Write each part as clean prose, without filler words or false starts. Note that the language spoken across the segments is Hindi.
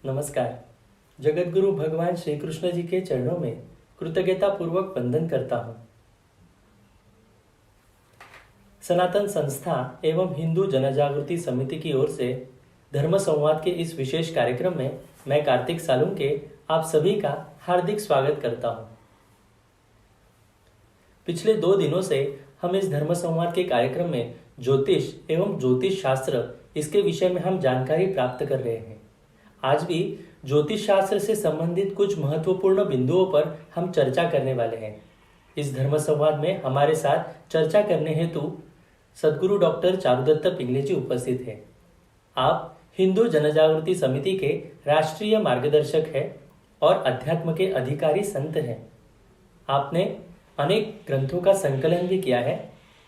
नमस्कार। जगतगुरु भगवान श्री कृष्ण जी के चरणों में कृतज्ञता पूर्वक वंदन करता हूँ। सनातन संस्था एवं हिंदू जनजागृति समिति की ओर से धर्म संवाद के इस विशेष कार्यक्रम में मैं कार्तिक सालुंके आप सभी का हार्दिक स्वागत करता हूँ। पिछले 2 दिनों से हम इस धर्म संवाद के कार्यक्रम में ज्योतिष एवं ज्योतिष शास्त्र इसके विषय में हम जानकारी प्राप्त कर रहे हैं। आज भी ज्योतिष शास्त्र से संबंधित कुछ महत्वपूर्ण बिंदुओं पर हम चर्चा करने वाले हैं। इस धर्म संवाद में हमारे साथ चर्चा करने हेतु सद्गुरु डॉक्टर चारुदत्त पिंगले जी उपस्थित हैं। आप हिंदू जनजागृति समिति के राष्ट्रीय मार्गदर्शक हैं और अध्यात्म के अधिकारी संत हैं। आपने अनेक ग्रंथों का संकलन भी किया है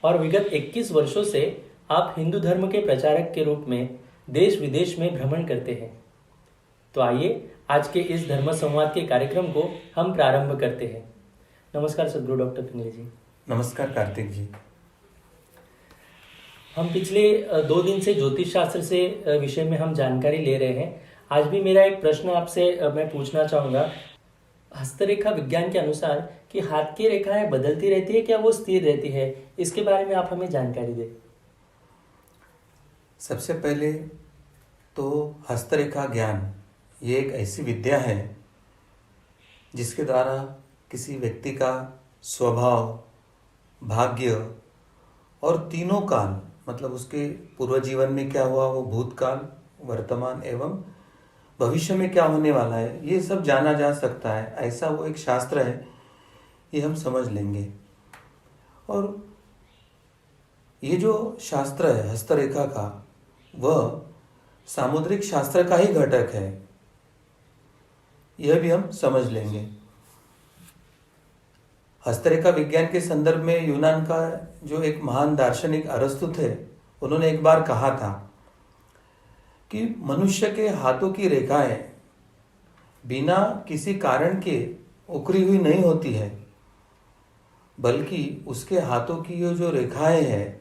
और विगत 21 वर्षों से आप हिंदू धर्म के प्रचारक के रूप में देश विदेश में भ्रमण करते हैं। तो आइए आज के इस धर्म संवाद के कार्यक्रम को हम प्रारंभ करते हैं। नमस्कार सद्गुरु डॉक्टर पिंगले जी। नमस्कार कार्तिक जी। हम पिछले 2 दिन से ज्योतिष शास्त्र से विषय में हम जानकारी ले रहे हैं। आज भी मेरा एक प्रश्न आपसे मैं पूछना चाहूँगा। हस्तरेखा विज्ञान के अनुसार कि हाथ की रेखाएं बदलती रहती है, क्या वो स्थिर रहती है? इसके बारे में आप हमें जानकारी दें। सबसे पहले तो हस्तरेखा ज्ञान ये एक ऐसी विद्या है जिसके द्वारा किसी व्यक्ति का स्वभाव, भाग्य और तीनों काल, मतलब उसके पूर्व जीवन में क्या हुआ, वो भूतकाल, वर्तमान एवं भविष्य में क्या होने वाला है, ये सब जाना जा सकता है। ऐसा वो एक शास्त्र है, ये हम समझ लेंगे। और ये जो शास्त्र है हस्तरेखा का, वह सामुद्रिक शास्त्र का ही घटक है, यह भी हम समझ लेंगे। हस्तरेखा विज्ञान के संदर्भ में यूनान का जो एक महान दार्शनिक अरस्तु थे, उन्होंने एक बार कहा था कि मनुष्य के हाथों की रेखाएं बिना किसी कारण के उकरी हुई नहीं होती है, बल्कि उसके हाथों की ये जो रेखाएं हैं,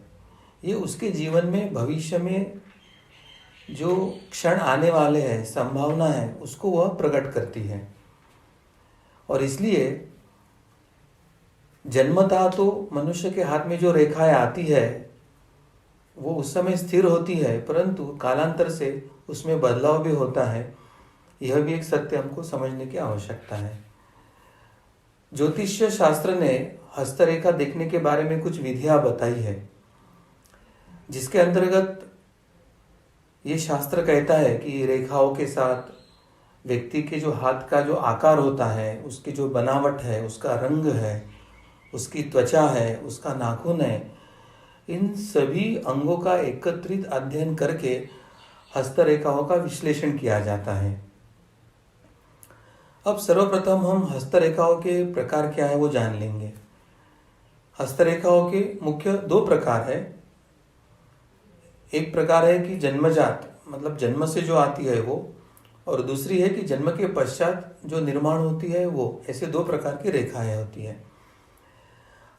ये उसके जीवन में भविष्य में जो क्षण आने वाले हैं, संभावना है, उसको वह प्रकट करती है। और इसलिए जन्मतः तो मनुष्य के हाथ में जो रेखाएं आती है वो उस समय स्थिर होती है, परंतु कालांतर से उसमें बदलाव भी होता है। यह भी एक सत्य हमको समझने की आवश्यकता है। ज्योतिष्य शास्त्र ने हस्तरेखा देखने के बारे में कुछ विधियां बताई है, जिसके अंतर्गत ये शास्त्र कहता है कि रेखाओं के साथ व्यक्ति के जो हाथ का जो आकार होता है, उसकी जो बनावट है, उसका रंग है, उसकी त्वचा है, उसका नाखून है, इन सभी अंगों का एकत्रित अध्ययन करके हस्तरेखाओं का विश्लेषण किया जाता है। अब सर्वप्रथम हम हस्तरेखाओं के प्रकार क्या है वो जान लेंगे। हस्तरेखाओं के मुख्य 2 प्रकार है। एक प्रकार है कि जन्मजात, मतलब जन्म से जो आती है वो, और दूसरी है कि जन्म के पश्चात जो निर्माण होती है वो। ऐसे 2 प्रकार की रेखाएं होती है।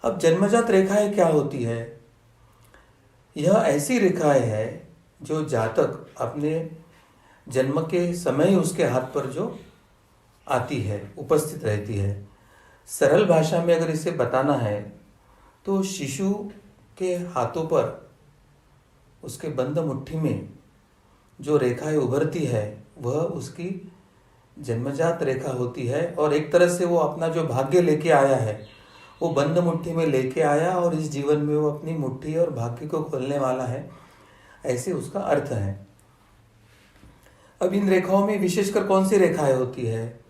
अब जन्मजात रेखाएं क्या होती है? यह ऐसी रेखाएं है जो जातक अपने जन्म के समय उसके हाथ पर जो आती है, उपस्थित रहती है। सरल भाषा में अगर इसे बताना है तो शिशु के हाथों पर उसके बंद मुट्ठी में जो रेखाएं उभरती है वह उसकी जन्मजात रेखा होती है। और एक तरह से वो अपना जो भाग्य लेके आया है वो बंद मुट्ठी में लेके आया, और इस जीवन में वो अपनी मुट्ठी और भाग्य को खोलने वाला है, ऐसे उसका अर्थ है। अब इन रेखाओं में विशेषकर कौन सी रेखाएं होती है?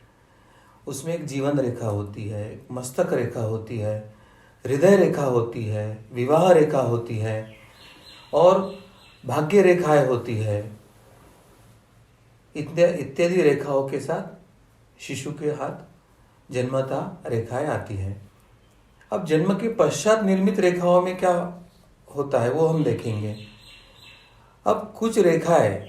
उसमें एक जीवन रेखा होती है, एक मस्तक रेखा होती है, हृदय रेखा होती है, विवाह रेखा होती है और भाग्य रेखाएं होती है। इत्यादि रेखाओं के साथ शिशु के हाथ जन्मतः रेखाएं आती है। अब जन्म के पश्चात निर्मित रेखाओं में क्या होता है वो हम देखेंगे। अब कुछ रेखाएं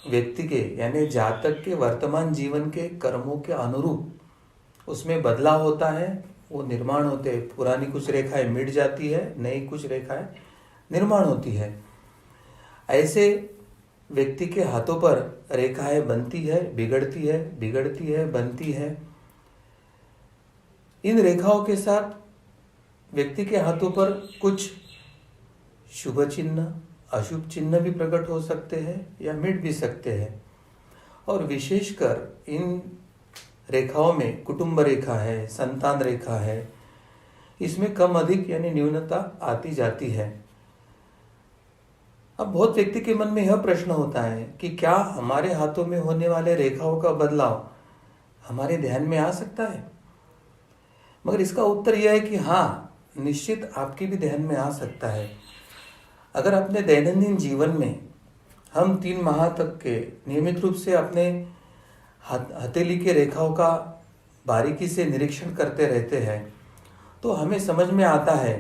व्यक्ति के, यानी जातक के वर्तमान जीवन के कर्मों के अनुरूप उसमें बदलाव होता है, वो निर्माण होते हैं। पुरानी कुछ रेखाएं मिट जाती है, नई कुछ रेखाएं निर्माण होती है। ऐसे व्यक्ति के हाथों पर रेखाएं बनती है, बिगड़ती है, बिगड़ती है, बनती है। इन रेखाओं के साथ व्यक्ति के हाथों पर कुछ शुभ चिन्ह, अशुभ चिन्ह भी प्रकट हो सकते हैं या मिट भी सकते हैं। और विशेषकर इन रेखाओं में कुटुंब रेखा है, संतान रेखा है, इसमें कम अधिक यानी न्यूनता आती जाती है। अब बहुत व्यक्ति के मन में यह प्रश्न होता है कि क्या हमारे हाथों में होने वाले रेखाओं का बदलाव हमारे ध्यान में आ सकता है? मगर इसका उत्तर यह है कि हाँ, निश्चित आपके भी ध्यान में आ सकता है। अगर अपने दैनंदिन जीवन में हम 3 माह तक के नियमित रूप से अपने हथेली के रेखाओं का बारीकी से निरीक्षण करते रहते हैं तो हमें समझ में आता है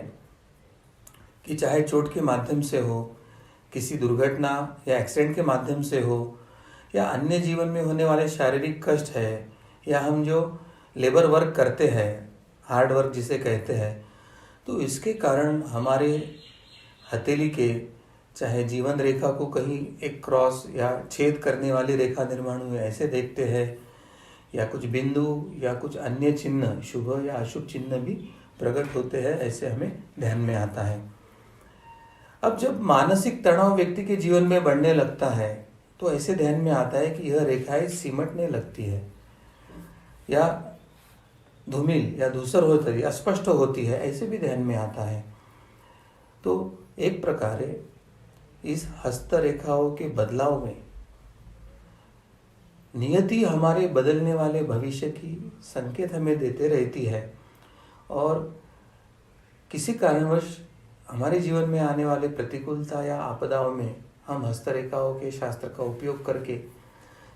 कि चाहे चोट के माध्यम से हो, किसी दुर्घटना या एक्सीडेंट के माध्यम से हो, या अन्य जीवन में होने वाले शारीरिक कष्ट है, या हम जो लेबर वर्क करते हैं, हार्ड वर्क जिसे कहते हैं, तो इसके कारण हमारे हथेली के चाहे जीवन रेखा को कहीं एक क्रॉस या छेद करने वाली रेखा निर्माण हुए ऐसे देखते हैं, या कुछ बिंदु या कुछ अन्य चिन्ह, शुभ या अशुभ चिन्ह भी प्रकट होते हैं, ऐसे हमें ध्यान में आता है। अब जब मानसिक तनाव व्यक्ति के जीवन में बढ़ने लगता है तो ऐसे ध्यान में आता है कि यह रेखाएं सिमटने लगती है, या धूमिल या धूसर होती है, अस्पष्ट होती है, ऐसे भी ध्यान में आता है। तो एक प्रकार इस हस्तरेखाओं के बदलाव में नियति हमारे बदलने वाले भविष्य की संकेत हमें देते रहती है, और किसी कारणवश हमारे जीवन में आने वाले प्रतिकूलता या आपदाओं में हम हस्तरेखाओं के शास्त्र का उपयोग करके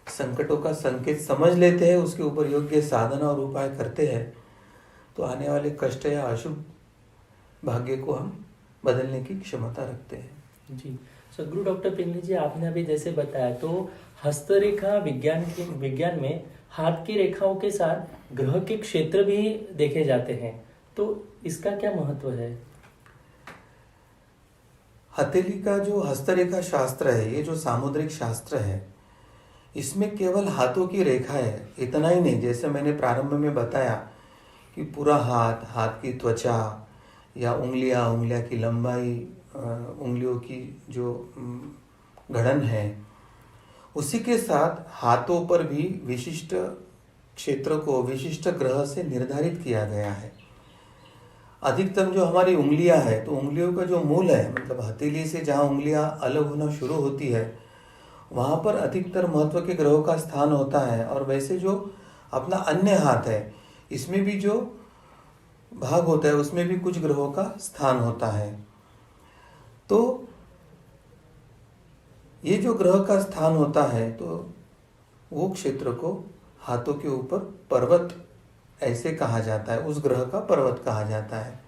संकटों का संकेत समझ लेते हैं, उसके ऊपर योग्य साधना और उपाय करते हैं, तो आने वाले कष्ट या अशुभ भाग्य को हम बदलने की क्षमता रखते हैं। जी, सदगुरु डॉक्टर पिंगली जी, आपने अभी जैसे बताया तो हस्तरेखा विज्ञान में हाथ की रेखाओं के साथ ग्रह के क्षेत्र भी देखे जाते हैं, तो इसका क्या महत्व है? हथेली का जो हस्तरेखा शास्त्र है, ये जो सामुद्रिक शास्त्र है, इसमें केवल हाथों की रेखा है, इतना ही नहीं। जैसे मैंने प्रारंभ में बताया कि पूरा हाथ, हाथ की त्वचा या उंगलियां की लंबाई, उंगलियों की जो गठन है, उसी के साथ हाथों पर भी विशिष्ट क्षेत्र को विशिष्ट ग्रह से निर्धारित किया गया है। अधिकतम जो हमारी उंगलियां है, तो उंगलियों का जो मूल है, मतलब हथेली से जहाँ उंगलियां अलग होना शुरू होती है, वहाँ पर अधिकतर महत्व के ग्रहों का स्थान होता है। और वैसे जो अपना अन्य हाथ है, इसमें भी जो भाग होता है, उसमें भी कुछ ग्रहों का स्थान होता है। तो ये जो ग्रह का स्थान होता है, तो वो क्षेत्र को हाथों के ऊपर पर्वत ऐसे कहा जाता है, उस ग्रह का पर्वत कहा जाता है।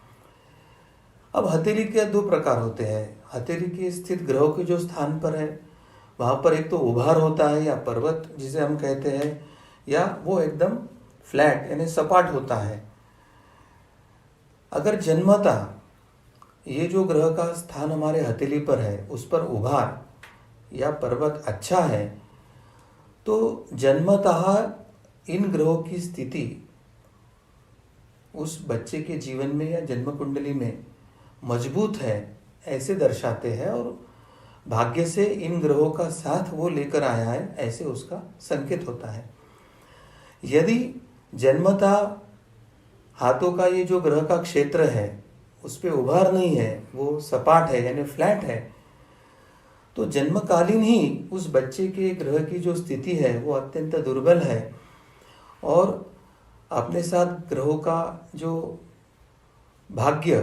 अब हथेली के 2 प्रकार होते हैं। हथेली के स्थित ग्रहों के जो स्थान पर है, वहाँ पर एक तो उभार होता है या पर्वत जिसे हम कहते हैं, या वो एकदम फ्लैट यानी सपाट होता है। अगर जन्मता ये जो ग्रह का स्थान हमारे हथेली पर है, उस पर उभार या पर्वत अच्छा है, तो जन्मतः इन ग्रहों की स्थिति उस बच्चे के जीवन में या जन्म कुंडली में मजबूत है, ऐसे दर्शाते हैं, और भाग्य से इन ग्रहों का साथ वो लेकर आया है, ऐसे उसका संकेत होता है। यदि जन्मतः हाथों का ये जो ग्रह का क्षेत्र है, उस पे उभार नहीं है, वो सपाट है यानी फ्लैट है, तो जन्मकालीन ही उस बच्चे के ग्रह की जो स्थिति है वो अत्यंत दुर्बल है, और अपने साथ ग्रहों का जो भाग्य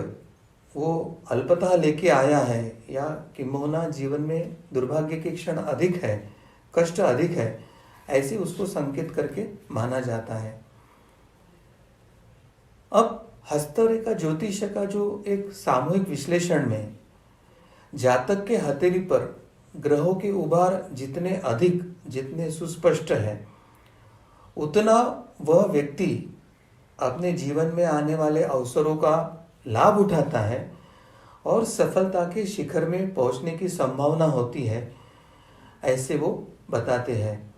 वो अल्पतः लेके आया है, या किंबहुना जीवन में दुर्भाग्य के क्षण अधिक है, कष्ट अधिक है, ऐसे उसको संकेत करके माना जाता है। अब हस्तरेखा ज्योतिष का जो एक सामूहिक विश्लेषण में जातक के हथेली पर ग्रहों के उभार जितने अधिक, जितने सुस्पष्ट है, उतना वह व्यक्ति अपने जीवन में आने वाले अवसरों का लाभ उठाता है और सफलता के शिखर में पहुंचने की संभावना होती है। ऐसे वो बताते हैं।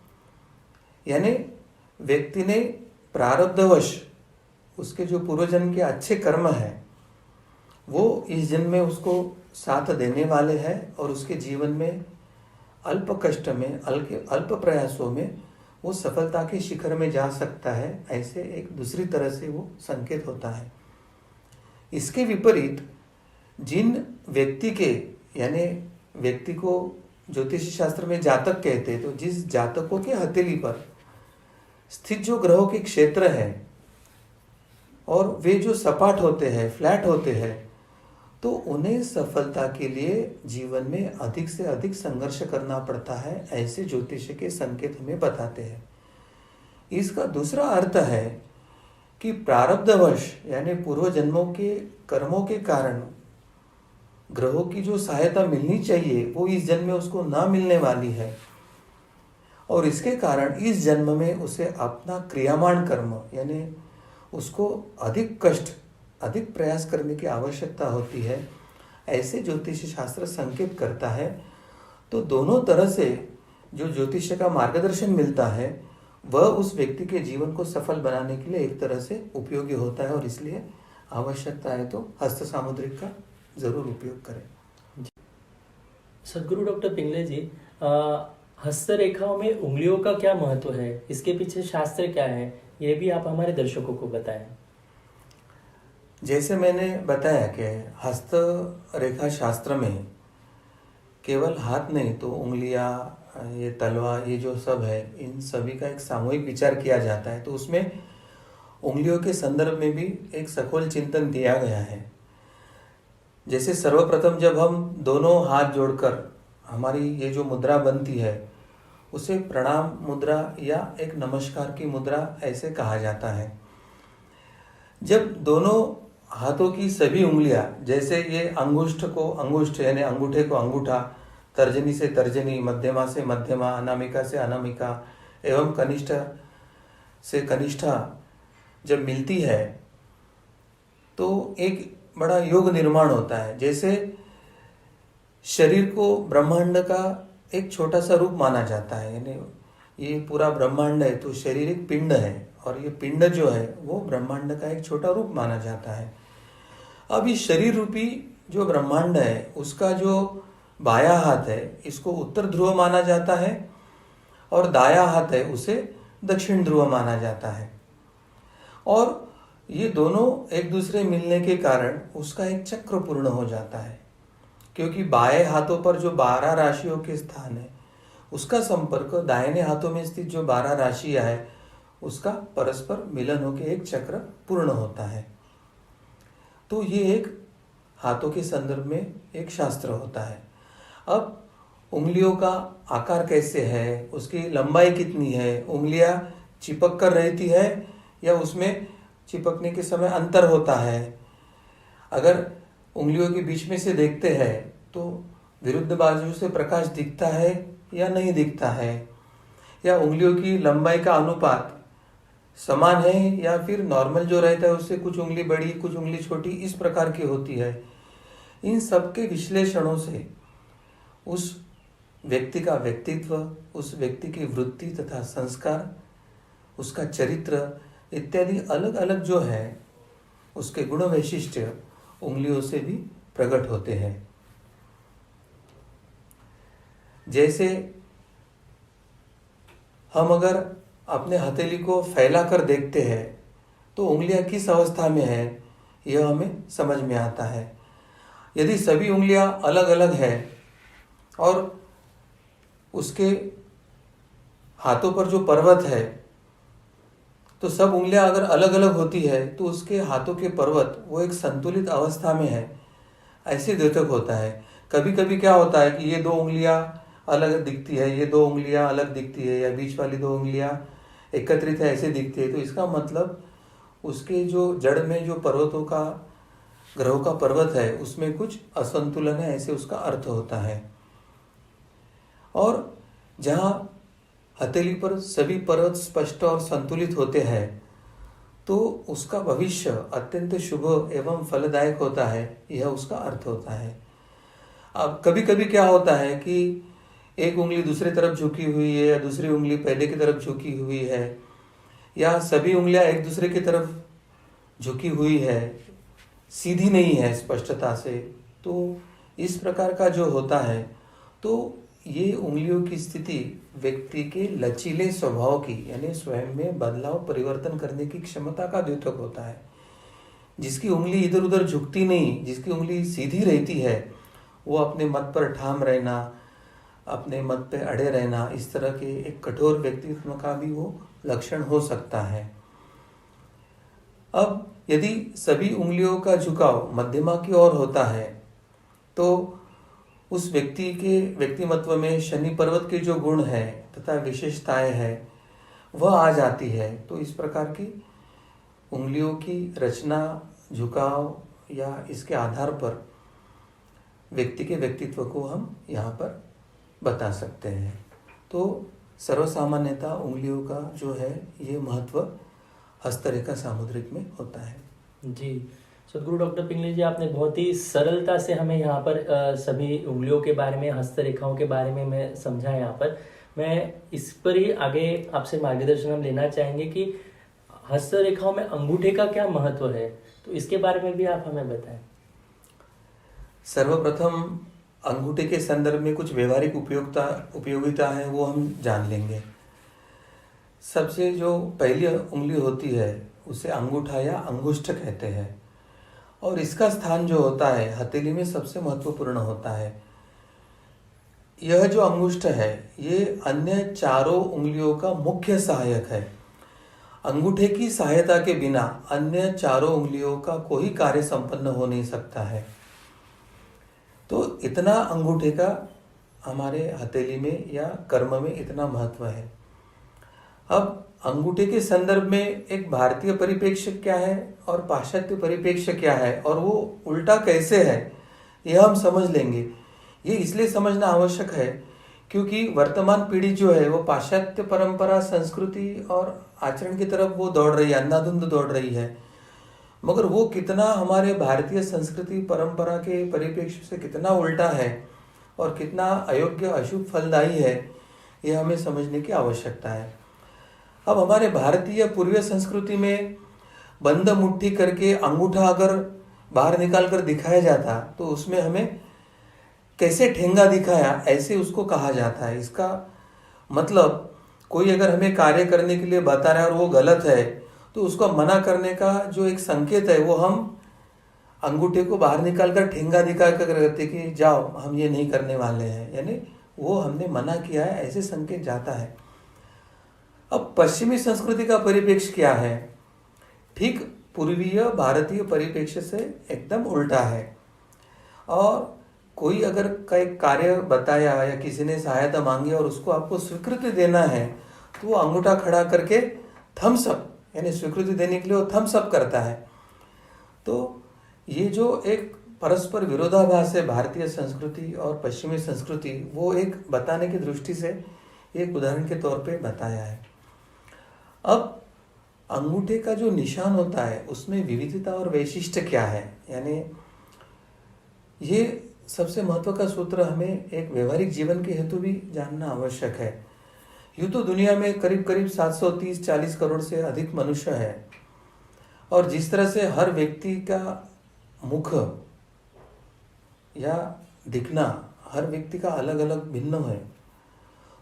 यानी व्यक्ति ने प्रारब्धवश उसके जो पूर्वजन्म के अच्छे कर्म हैं वो इस जन्म में उसको साथ देने वाले हैं और उसके जीवन में अल्प कष्ट में अल्प प्रयासों में वो सफलता के शिखर में जा सकता है। ऐसे एक दूसरी तरह से वो संकेत होता है। इसके विपरीत जिन व्यक्ति के यानी व्यक्ति को ज्योतिष शास्त्र में जातक कहते हैं, तो जिस जातकों के हथेली पर स्थित जो ग्रहों के क्षेत्र है और वे जो सपाट होते हैं, फ्लैट होते हैं, तो उन्हें सफलता के लिए जीवन में अधिक से अधिक संघर्ष करना पड़ता है। ऐसे ज्योतिष के संकेत हमें बताते हैं। इसका दूसरा अर्थ है कि प्रारब्धवश यानी पूर्व जन्मों के कर्मों के कारण ग्रहों की जो सहायता मिलनी चाहिए वो इस जन्म में उसको ना मिलने वाली है और इसके कारण इस जन्म में उसे अपना क्रियामान कर्म यानी उसको अधिक कष्ट अधिक प्रयास करने की आवश्यकता होती है। ऐसे ज्योतिष शास्त्र संकेत करता है। तो दोनों तरह से जो ज्योतिष का मार्गदर्शन मिलता है वह उस व्यक्ति के जीवन को सफल बनाने के लिए एक तरह से उपयोगी होता है और इसलिए आवश्यकता है तो हस्त सामुद्रिक का जरूर उपयोग करें। सदगुरु डॉक्टर पिंगले जी, हस्तरेखाओं में उंगलियों का क्या महत्व है, इसके पीछे शास्त्र क्या है, ये भी आप हमारे दर्शकों को बताएं। जैसे मैंने बताया कि हस्त रेखा शास्त्र में केवल हाथ नहीं तो उंगलियां, ये तलवा, ये जो सब है, इन सभी का एक सामूहिक विचार किया जाता है। तो उसमें उंगलियों के संदर्भ में भी एक सखोल चिंतन दिया गया है। जैसे सर्वप्रथम जब हम दोनों हाथ जोड़कर हमारी ये जो मुद्रा बनती है उसे प्रणाम मुद्रा या एक नमस्कार की मुद्रा ऐसे कहा जाता है। जब दोनों हाथों की सभी उंगलियां, जैसे ये अंगुष्ठ को अंगुष्ठ यानी अंगूठे को अंगूठा, तर्जनी से तर्जनी, मध्यमा से मध्यमा, अनामिका से अनामिका एवं कनिष्ठ से कनिष्ठा जब मिलती है तो एक बड़ा योग निर्माण होता है। जैसे शरीर को ब्रह्मांड का एक छोटा सा रूप माना जाता है, यानी ये पूरा ब्रह्मांड है तो शरीर एक पिंड है और ये पिंड जो है वो ब्रह्मांड का एक छोटा रूप माना जाता है। अब इस शरीर रूपी जो ब्रह्मांड है उसका जो बायां हाथ है इसको उत्तर ध्रुव माना जाता है और दायां हाथ है उसे दक्षिण ध्रुव माना जाता है। और ये दोनों एक दूसरे मिलने के कारण उसका एक चक्र पूर्ण हो जाता है, क्योंकि बाएं हाथों पर जो 12 राशियों के स्थान है उसका संपर्क दाहिने हाथों में स्थित जो 12 राशियां है उसका परस्पर मिलन होकर एक चक्र पूर्ण होता है। तो ये एक हाथों के संदर्भ में एक शास्त्र होता है। अब उंगलियों का आकार कैसे है, उसकी लंबाई कितनी है, उंगलियां चिपक कर रहती है या उसमें चिपकने के समय अंतर होता है। अगर उंगलियों के बीच में से देखते हैं तो विरुद्ध बाजू से प्रकाश दिखता है या नहीं दिखता है, या उंगलियों की लंबाई का अनुपात समान है या फिर नॉर्मल जो रहता है उससे कुछ उंगली बड़ी कुछ उंगली छोटी इस प्रकार की होती है। इन सब के विश्लेषणों से उस व्यक्ति का व्यक्तित्व, उस व्यक्ति की वृत्ति तथा संस्कार, उसका चरित्र इत्यादि अलग अलग जो है उसके गुण वैशिष्ट्य उंगलियों से भी प्रकट होते हैं। जैसे हम अगर अपने हथेली को फैला कर देखते हैं तो उंगलियां किस अवस्था में है यह हमें समझ में आता है। यदि सभी उंगलियां अलग अलग है और उसके हाथों पर जो पर्वत है तो सब उंगलियां अगर अलग अलग होती है तो उसके हाथों के पर्वत वो एक संतुलित अवस्था में है ऐसे द्योतक होता है। कभी कभी क्या होता है कि ये दो उंगलियां अलग दिखती है, ये दो उंगलियां अलग दिखती है, या बीच वाली दो उंगलियां एकत्रित है ऐसे दिखती है। तो इसका मतलब उसके जो जड़ में जो पर्वतों का ग्रहों का पर्वत है उसमें कुछ असंतुलन है ऐसे उसका अर्थ होता है। और जहाँ हथेली पर सभी पर्वत स्पष्ट और संतुलित होते हैं तो उसका भविष्य अत्यंत शुभ एवं फलदायक होता है, यह उसका अर्थ होता है। अब कभी कभी क्या होता है कि एक उंगली दूसरी तरफ झुकी हुई है या दूसरी उंगली पहले की तरफ झुकी हुई है, या सभी उंगलियां एक दूसरे की तरफ झुकी हुई है, सीधी नहीं है स्पष्टता से, तो इस प्रकार का जो होता है, तो ये उंगलियों की स्थिति व्यक्ति के लचीले स्वभाव की, यानी स्वयं में बदलाव परिवर्तन करने की क्षमता का द्योतक होता है। जिसकी उंगली इधर उधर झुकती नहीं, जिसकी उंगली सीधी रहती है, वो अपने मत पर ठाम रहना, अपने मत पे अड़े रहना, इस तरह के एक कठोर व्यक्तित्व का भी वो लक्षण हो सकता है। अब यदि सभी उंगलियों का झुकाव मध्यमा की ओर होता है, तो उस व्यक्ति के व्यक्तिमत्व में शनि पर्वत के जो गुण है तथा विशेषताएं हैं वह आ जाती है। तो इस प्रकार की उंगलियों की रचना, झुकाव या इसके आधार पर व्यक्ति के व्यक्तित्व को हम यहाँ पर बता सकते हैं। तो सर्वसामान्यतः उंगलियों का जो है ये महत्व हस्तरेखा सामुद्रिक में होता है। जी, सदगुरु डॉक्टर पिंगले जी, आपने बहुत ही सरलता से हमें यहाँ पर सभी उंगलियों के बारे में, हस्तरेखाओं के बारे में मैं समझा। यहाँ पर मैं इस पर ही आगे आपसे मार्गदर्शन हम लेना चाहेंगे कि हस्तरेखाओं में अंगूठे का क्या महत्व है, तो इसके बारे में भी आप हमें बताएं। सर्वप्रथम अंगूठे के संदर्भ में कुछ व्यवहारिक उपयोगिता है वो हम जान लेंगे। सबसे जो पहली उंगली होती है उसे अंगूठा या अंगुष्ठ कहते हैं, और इसका स्थान जो होता है हथेली में सबसे महत्वपूर्ण होता है। यह जो अंगुष्ठ है ये अन्य चारों उंगलियों का मुख्य सहायक है। अंगूठे की सहायता के बिना अन्य चारों उंगलियों का कोई कार्य संपन्न हो नहीं सकता है। तो इतना अंगूठे का हमारे हथेली में या कर्म में इतना महत्व है। अब अंगूठे के संदर्भ में एक भारतीय परिप्रेक्ष्य क्या है और पाश्चात्य परिप्रेक्ष्य क्या है और वो उल्टा कैसे है, यह हम समझ लेंगे। ये इसलिए समझना आवश्यक है क्योंकि वर्तमान पीढ़ी जो है वो पाश्चात्य परंपरा, संस्कृति और आचरण की तरफ वो दौड़ रही है, अंधाधुंध दौड़ रही है। मगर वो कितना हमारे भारतीय संस्कृति परंपरा के परिप्रेक्ष्य से कितना उल्टा है और कितना अयोग्य, अशुभ, फलदायी है, यह हमें समझने की आवश्यकता है। अब हमारे भारतीय पूर्वीय संस्कृति में बंद मुट्ठी करके अंगूठा अगर बाहर निकाल कर दिखाया जाता तो उसमें हमें कैसे ठेंगा दिखाया ऐसे उसको कहा जाता है। इसका मतलब कोई अगर हमें कार्य करने के लिए बता रहा है और वो गलत है तो उसको मना करने का जो एक संकेत है वो हम अंगूठे को बाहर निकाल कर ठेंगा दिखा कर कहते कि जाओ हम ये नहीं करने वाले हैं, यानी वो हमने मना किया है ऐसे संकेत जाता है। अब पश्चिमी संस्कृति का परिप्रेक्ष्य क्या है? ठीक पूर्वीय भारतीय परिप्रेक्ष्य से एकदम उल्टा है। और कोई अगर कोई कार्य बताया या किसी ने सहायता मांगी और उसको आपको स्वीकृति देना है तो वो अंगूठा खड़ा करके थम्स अप, यानी स्वीकृति देने के लिए वो थम्स अप करता है। तो ये जो एक परस्पर विरोधाभास है भारतीय संस्कृति और पश्चिमी संस्कृति, वो एक बताने की दृष्टि से एक उदाहरण के तौर पे बताया है। अब अंगूठे का जो निशान होता है उसमें विविधता और वैशिष्ट्य क्या है, यानी ये सबसे महत्व का सूत्र हमें एक व्यवहारिक जीवन के हेतु भी जानना आवश्यक है। यूँ तो दुनिया में करीब करीब 730-40 करोड़ से अधिक मनुष्य है और जिस तरह से हर व्यक्ति का मुख या दिखना हर व्यक्ति का अलग अलग भिन्न है,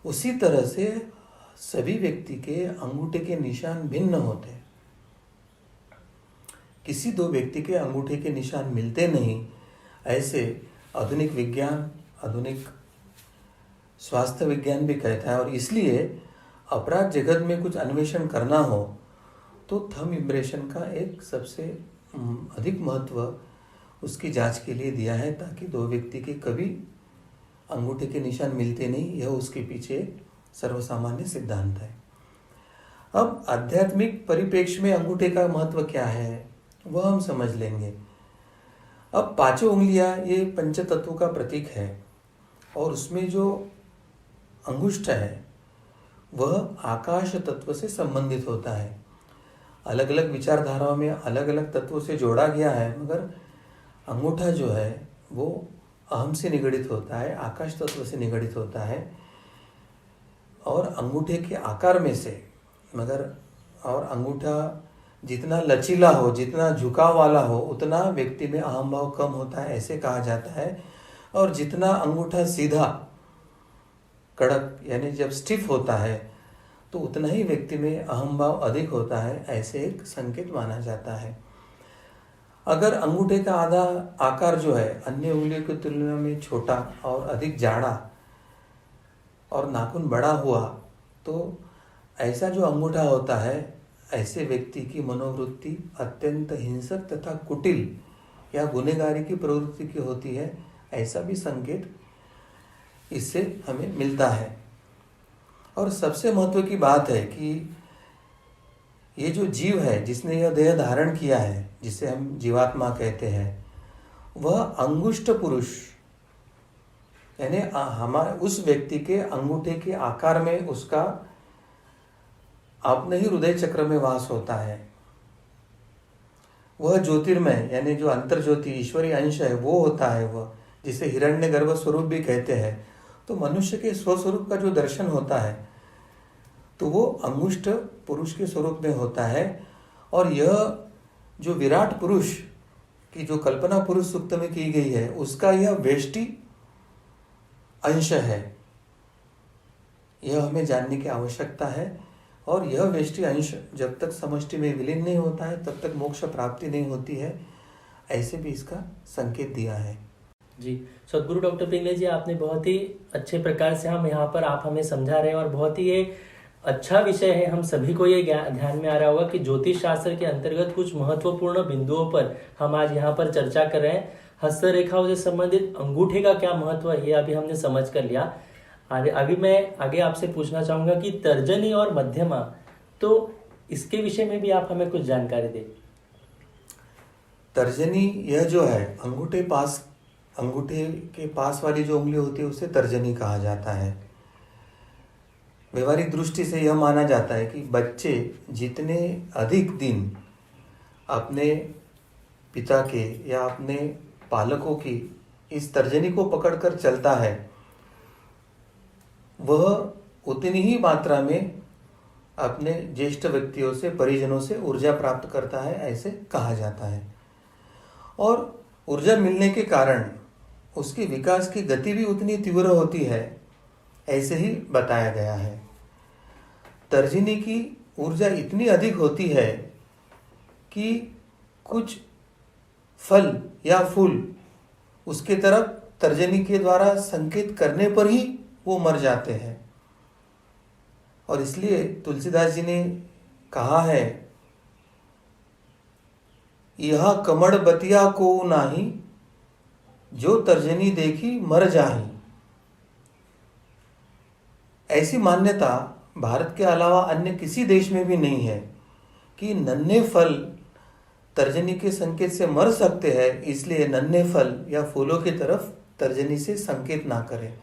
उसी तरह से सभी व्यक्ति के अंगूठे के निशान भिन्न होते हैं। किसी दो व्यक्ति के अंगूठे के निशान मिलते नहीं, ऐसे आधुनिक विज्ञान, आधुनिक स्वास्थ्य विज्ञान भी कहता है। और इसलिए अपराध जगत में कुछ अन्वेषण करना हो तो थंब इम्प्रेशन का एक सबसे अधिक महत्व उसकी जांच के लिए दिया है, ताकि दो व्यक्ति के कभी अंगूठे के निशान मिलते नहीं, यह उसके पीछे सर्वसामान्य सिद्धांत है। अब आध्यात्मिक परिप्रेक्ष्य में अंगूठे का महत्व क्या है वह हम समझ लेंगे। अब पांचों उंगलियां ये पंच तत्वों का प्रतीक है और उसमें जो अंगुष्ठ है वह आकाश तत्व से संबंधित होता है। अलग अलग विचारधाराओं में अलग अलग तत्वों से जोड़ा गया है, मगर अंगूठा जो है वो अहम से निगड़ित होता है, आकाश तत्व से निगड़ित होता है। और अंगूठे के आकार में से मगर और अंगूठा जितना लचीला हो, जितना झुकाव वाला हो, उतना व्यक्ति में अहम भाव कम होता है, ऐसे कहा जाता है। और जितना अंगूठा सीधा कड़क यानी जब स्टिफ होता है तो उतना ही व्यक्ति में अहम भाव अधिक होता है, ऐसे एक संकेत माना जाता है। अगर अंगूठे का आधा आकार जो है अन्य उंगलियों की तुलना में छोटा और अधिक जाड़ा और नाखून बड़ा हुआ तो ऐसा जो अंगूठा होता है ऐसे व्यक्ति की मनोवृत्ति अत्यंत हिंसक तथा कुटिल या गुनहगारी की प्रवृत्ति की होती है, ऐसा भी संकेत इससे हमें मिलता है। और सबसे महत्व की बात है कि ये जो जीव है जिसने यह देह धारण किया है, जिसे हम जीवात्मा कहते हैं, वह अंगुष्ठ पुरुष यानी हमारे उस व्यक्ति के अंगूठे के आकार में उसका अपने ही हृदय चक्र में वास होता है। वह ज्योतिर्मय यानी जो अंतर ज्योति ईश्वरीय अंश है वो होता है, वह जिसे हिरण्यगर्भ स्वरूप भी कहते हैं। तो मनुष्य के स्वस्वरूप का जो दर्शन होता है तो वो अंगुष्ठ पुरुष के स्वरूप में होता है। और यह जो विराट पुरुष की जो कल्पना पुरुष सूक्त में की गई है उसका यह वेष्टि अंश है, यह हमें जानने की आवश्यकता है। और यह वेष्टि अंश जब तक समष्टि में विलीन नहीं होता है तब तक मोक्ष प्राप्ति नहीं होती है, ऐसे भी इसका संकेत दिया है। जी, सदगुरु डॉक्टर पिंगले जी, आपने बहुत ही अच्छे प्रकार से हम यहाँ पर आप हमें समझा रहे हैं और बहुत ही ये अच्छा विषय है। हम सभी को ये ध्यान में आ रहा होगा कि ज्योतिष शास्त्र के अंतर्गत कुछ महत्वपूर्ण बिंदुओं पर हम आज यहाँ पर चर्चा कर रहे हैं। हस्तरेखाओं से संबंधित अंगूठे का क्या महत्व है ये अभी हमने समझ कर लिया। अभी मैं आगे आपसे पूछना चाहूंगा कि तर्जनी और मध्यमा, तो इसके विषय में भी आप हमें कुछ जानकारी दें। तर्जनी यह जो है अंगूठे के पास वाली जो उंगली होती है उसे तर्जनी कहा जाता है। व्यवहारिक दृष्टि से यह माना जाता है कि बच्चे जितने अधिक दिन अपने पिता के या अपने पालकों की इस तर्जनी को पकड़कर चलता है वह उतनी ही मात्रा में अपने ज्येष्ठ व्यक्तियों से, परिजनों से ऊर्जा प्राप्त करता है, ऐसे कहा जाता है। और ऊर्जा मिलने के कारण उसके विकास की गति भी उतनी तीव्र होती है, ऐसे ही बताया गया है। तर्जनी की ऊर्जा इतनी अधिक होती है कि कुछ फल या फूल उसके तरफ तर्जनी के द्वारा संकेत करने पर ही वो मर जाते हैं। और इसलिए तुलसीदास जी ने कहा है, यह कमड़ बतिया को नाही, जो तर्जनी देखी मर जाही। ऐसी मान्यता भारत के अलावा अन्य किसी देश में भी नहीं है कि नन्हे फल तर्जनी के संकेत से मर सकते हैं, इसलिए नन्हे फल या फूलों की तरफ तर्जनी से संकेत ना करें।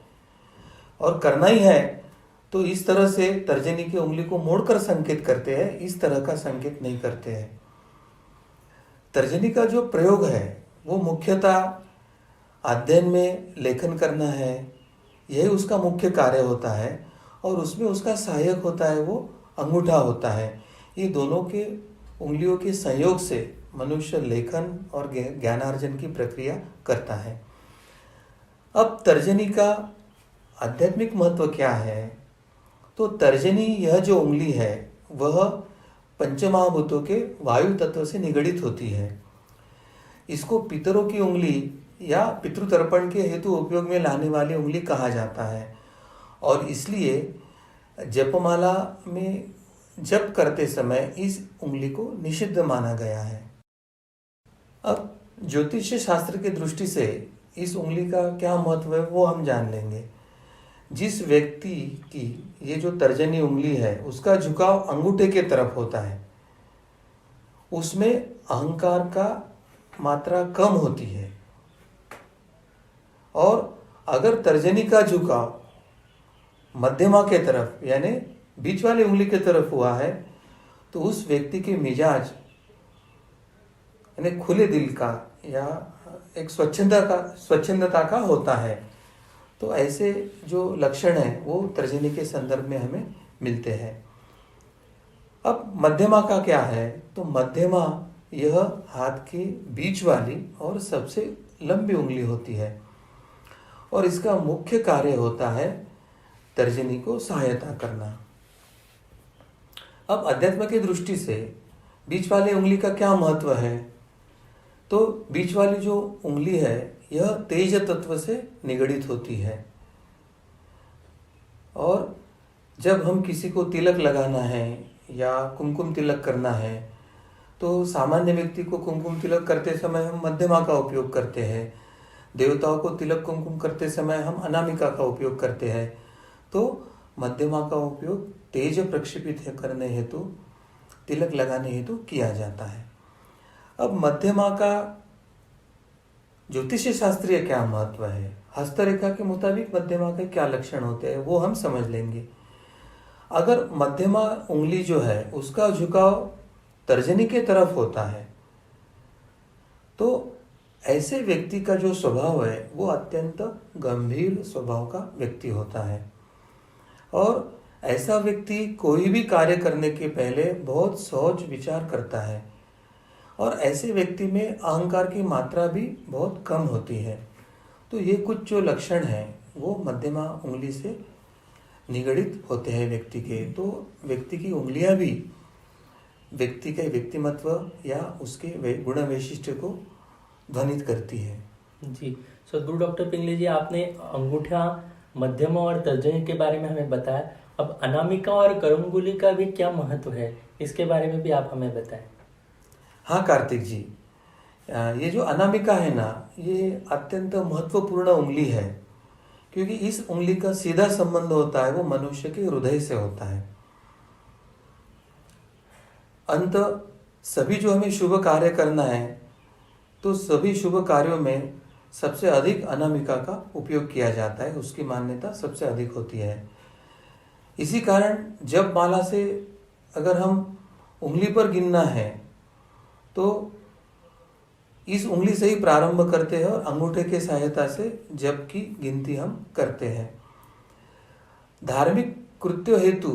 और करना ही है तो इस तरह से तर्जनी की उंगली को मोड़कर संकेत करते हैं, इस तरह का संकेत नहीं करते हैं। तर्जनी का जो प्रयोग है वो मुख्यतः अध्ययन में लेखन करना है, यही उसका मुख्य कार्य होता है। और उसमें उसका सहायक होता है वो अंगूठा होता है। ये दोनों के उंगलियों के संयोग से मनुष्य लेखन और ज्ञानार्जन की प्रक्रिया करता है। अब तर्जनी का आध्यात्मिक महत्व क्या है? तो तर्जनी यह जो उंगली है वह पंचमहाभूतों के वायु तत्व से निगडित होती है। इसको पितरों की उंगली या पितृतर्पण के हेतु उपयोग में लाने वाली उंगली कहा जाता है। और इसलिए जपमाला में जप करते समय इस उंगली को निषिद्ध माना गया है। अब ज्योतिष शास्त्र की दृष्टि से इस उंगली का क्या महत्व है वो हम जान लेंगे। जिस व्यक्ति की ये जो तर्जनी उंगली है उसका झुकाव अंगूठे के तरफ होता है, उसमें अहंकार का मात्रा कम होती है। और अगर तर्जनी का झुकाव मध्यमा के तरफ यानी बीच वाली उंगली के तरफ हुआ है तो उस व्यक्ति के मिजाज यानी खुले दिल का या एक स्वच्छंदता का होता है। तो ऐसे जो लक्षण हैं वो तर्जनी के संदर्भ में हमें मिलते हैं। अब मध्यमा का क्या है? तो मध्यमा यह हाथ के बीच वाली और सबसे लंबी उंगली होती है और इसका मुख्य कार्य होता है तर्जनी को सहायता करना। अब अध्यात्म की दृष्टि से बीच वाली उंगली का क्या महत्व है? तो बीच वाली जो उंगली है यह तेज तत्व से निगडित होती है और जब हम किसी को तिलक लगाना है या कुमकुम तिलक करना है तो सामान्य व्यक्ति को कुमकुम तिलक करते समय हम मध्यमा का उपयोग करते हैं, देवताओं को तिलक कुमकुम करते समय हम अनामिका का उपयोग करते हैं। तो मध्यमा का उपयोग तेज प्रक्षेपित करने हेतु, तिलक लगाने हेतु किया जाता है। अब मध्यमा का ज्योतिष शास्त्रीय क्या महत्व है, हस्तरेखा के मुताबिक मध्यमा के क्या लक्षण होते हैं वो हम समझ लेंगे। अगर मध्यमा उंगली जो है उसका झुकाव तर्जनी के तरफ होता है तो ऐसे व्यक्ति का जो स्वभाव है वो अत्यंत गंभीर स्वभाव का व्यक्ति होता है और ऐसा व्यक्ति कोई भी कार्य करने के पहले बहुत सोच विचार करता है और ऐसे व्यक्ति में अहंकार की मात्रा भी बहुत कम होती है। तो ये कुछ जो लक्षण हैं वो मध्यमा उंगली से निगडित होते हैं व्यक्ति के। तो व्यक्ति की उंगलियां भी व्यक्ति के व्यक्तिमत्व या उसके गुण वैशिष्ट्य को ध्वनित करती है। जी, सदगुरु डॉक्टर पिंगले जी, आपने अंगूठा, मध्यमा और तर्जनी के बारे में हमें बताया। अब अनामिका और करंगुली का भी क्या महत्व है, इसके बारे में भी आप हमें बताएं। हाँ कार्तिक जी, ये जो अनामिका है ना, ये अत्यंत महत्वपूर्ण उंगली है क्योंकि इस उंगली का सीधा संबंध होता है वो मनुष्य के हृदय से होता है। अंत सभी जो हमें शुभ कार्य करना है तो सभी शुभ कार्यों में सबसे अधिक अनामिका का उपयोग किया जाता है, उसकी मान्यता सबसे अधिक होती है। इसी कारण जब माला से अगर हम उंगली पर गिनना है तो इस उंगली से ही प्रारंभ करते हैं और अंगूठे के सहायता से जप की गिनती हम करते हैं। धार्मिक कृत्य हेतु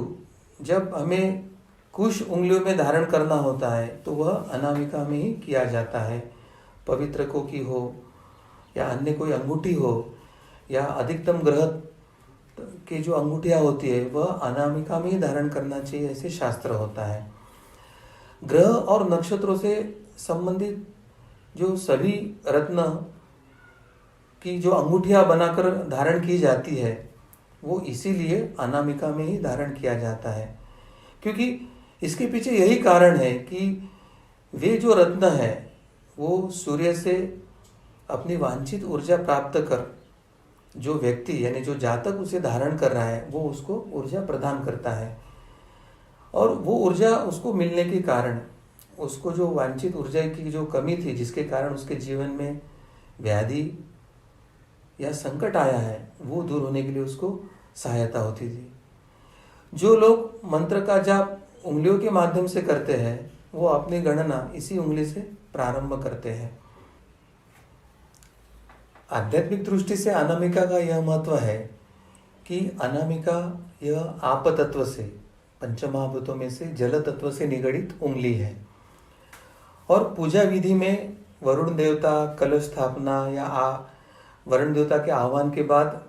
जब हमें कुछ उंगलियों में धारण करना होता है तो वह अनामिका में ही किया जाता है। पवित्रकों की हो या अन्य कोई अंगूठी हो या अधिकतम ग्रह की जो अंगूठियाँ होती है वह अनामिका में ही धारण करना चाहिए, ऐसे शास्त्र होता है। ग्रह और नक्षत्रों से संबंधित जो सभी रत्न की जो अंगूठियाँ बनाकर धारण की जाती है वो इसीलिए अनामिका में ही धारण किया जाता है क्योंकि इसके पीछे यही कारण है कि वे जो रत्न है वो सूर्य से अपनी वांछित ऊर्जा प्राप्त कर जो व्यक्ति यानी जो जातक उसे धारण कर रहा है वो उसको ऊर्जा प्रदान करता है और वो ऊर्जा उसको मिलने के कारण उसको जो वांछित ऊर्जा की जो कमी थी जिसके कारण उसके जीवन में व्याधि या संकट आया है वो दूर होने के लिए उसको सहायता होती थी। जो लोग मंत्र का जाप उंगलियों के माध्यम से करते हैं वो अपनी गणना इसी उंगली से प्रारंभ करते हैं। आध्यात्मिक दृष्टि से अनामिका का यह महत्व है कि अनामिका यह आप तत्व से, पंचमहाभूतों में से जल तत्व से निगडित उंगली है और पूजा विधि में वरुण देवता कलश स्थापना या वरुण देवता के आह्वान के बाद